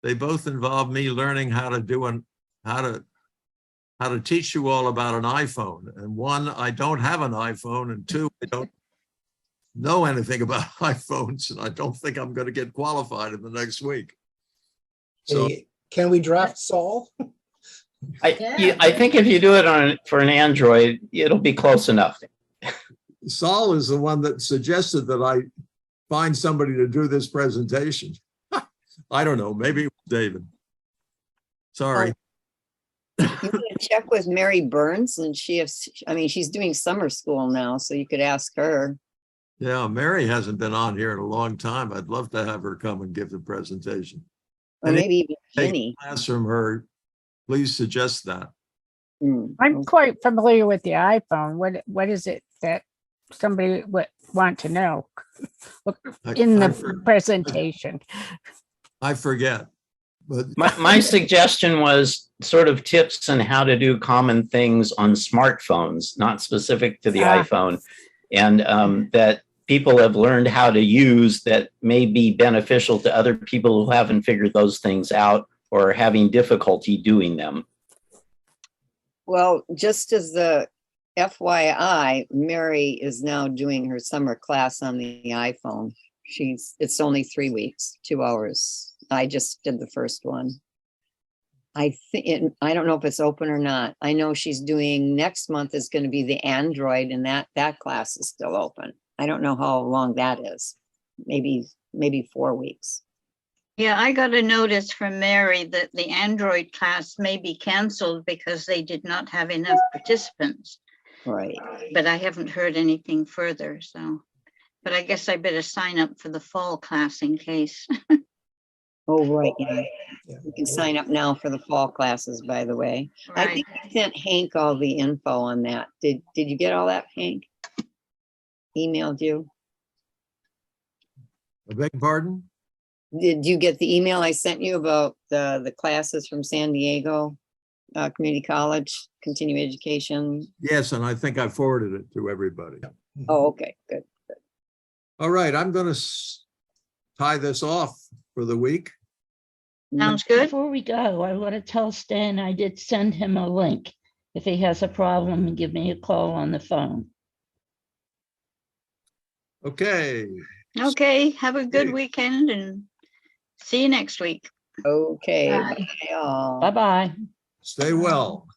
they both involve me learning how to teach you all about an iPhone. And one, I don't have an iPhone, and two, I don't know anything about iPhones, and I don't think I'm going to get qualified in the next week. So Can we draft Saul? I think if you do it for an Android, it'll be close enough. Saul is the one that suggested that I find somebody to do this presentation. I don't know, maybe David. Sorry. You can check with Mary Burns, and she's doing summer school now, so you could ask her. Yeah, Mary hasn't been on here in a long time. I'd love to have her come and give the presentation. Or maybe even Jenny. Class from her, please suggest that. I'm quite familiar with the iPhone. What is it that somebody would want to know in the presentation? I forget. But my suggestion was sort of tips on how to do common things on smartphones, not specific to the iPhone, and that people have learned how to use that may be beneficial to other people who haven't figured those things out or are having difficulty doing them. Well, just as the FYI, Mary is now doing her summer class on the iPhone. It's only 3 weeks, 2 hours. I just did the first one. I don't know if it's open or not. I know she's doing, next month is going to be the Android, and that class is still open. I don't know how long that is. Maybe 4 weeks. Yeah, I got a notice from Mary that the Android class may be canceled because they did not have enough participants. Right. But I haven't heard anything further, so. But I guess I better sign up for the fall class in case. Oh, right, yeah. You can sign up now for the fall classes, by the way. Right. I think I sent Hank all the info on that. Did you get all that, Hank? Emailed you? I beg your pardon? Did you get the email I sent you about the classes from San Diego Community College, continuing education? Yes, and I think I forwarded it to everybody. Oh, okay, good. All right, I'm gonna tie this off for the week. Sounds good. Before we go, I want to tell Stan I did send him a link. If he has a problem, give me a call on the phone. Okay. Okay, have a good weekend and see you next week. Okay, Bye. bye all. Bye-bye. Stay well.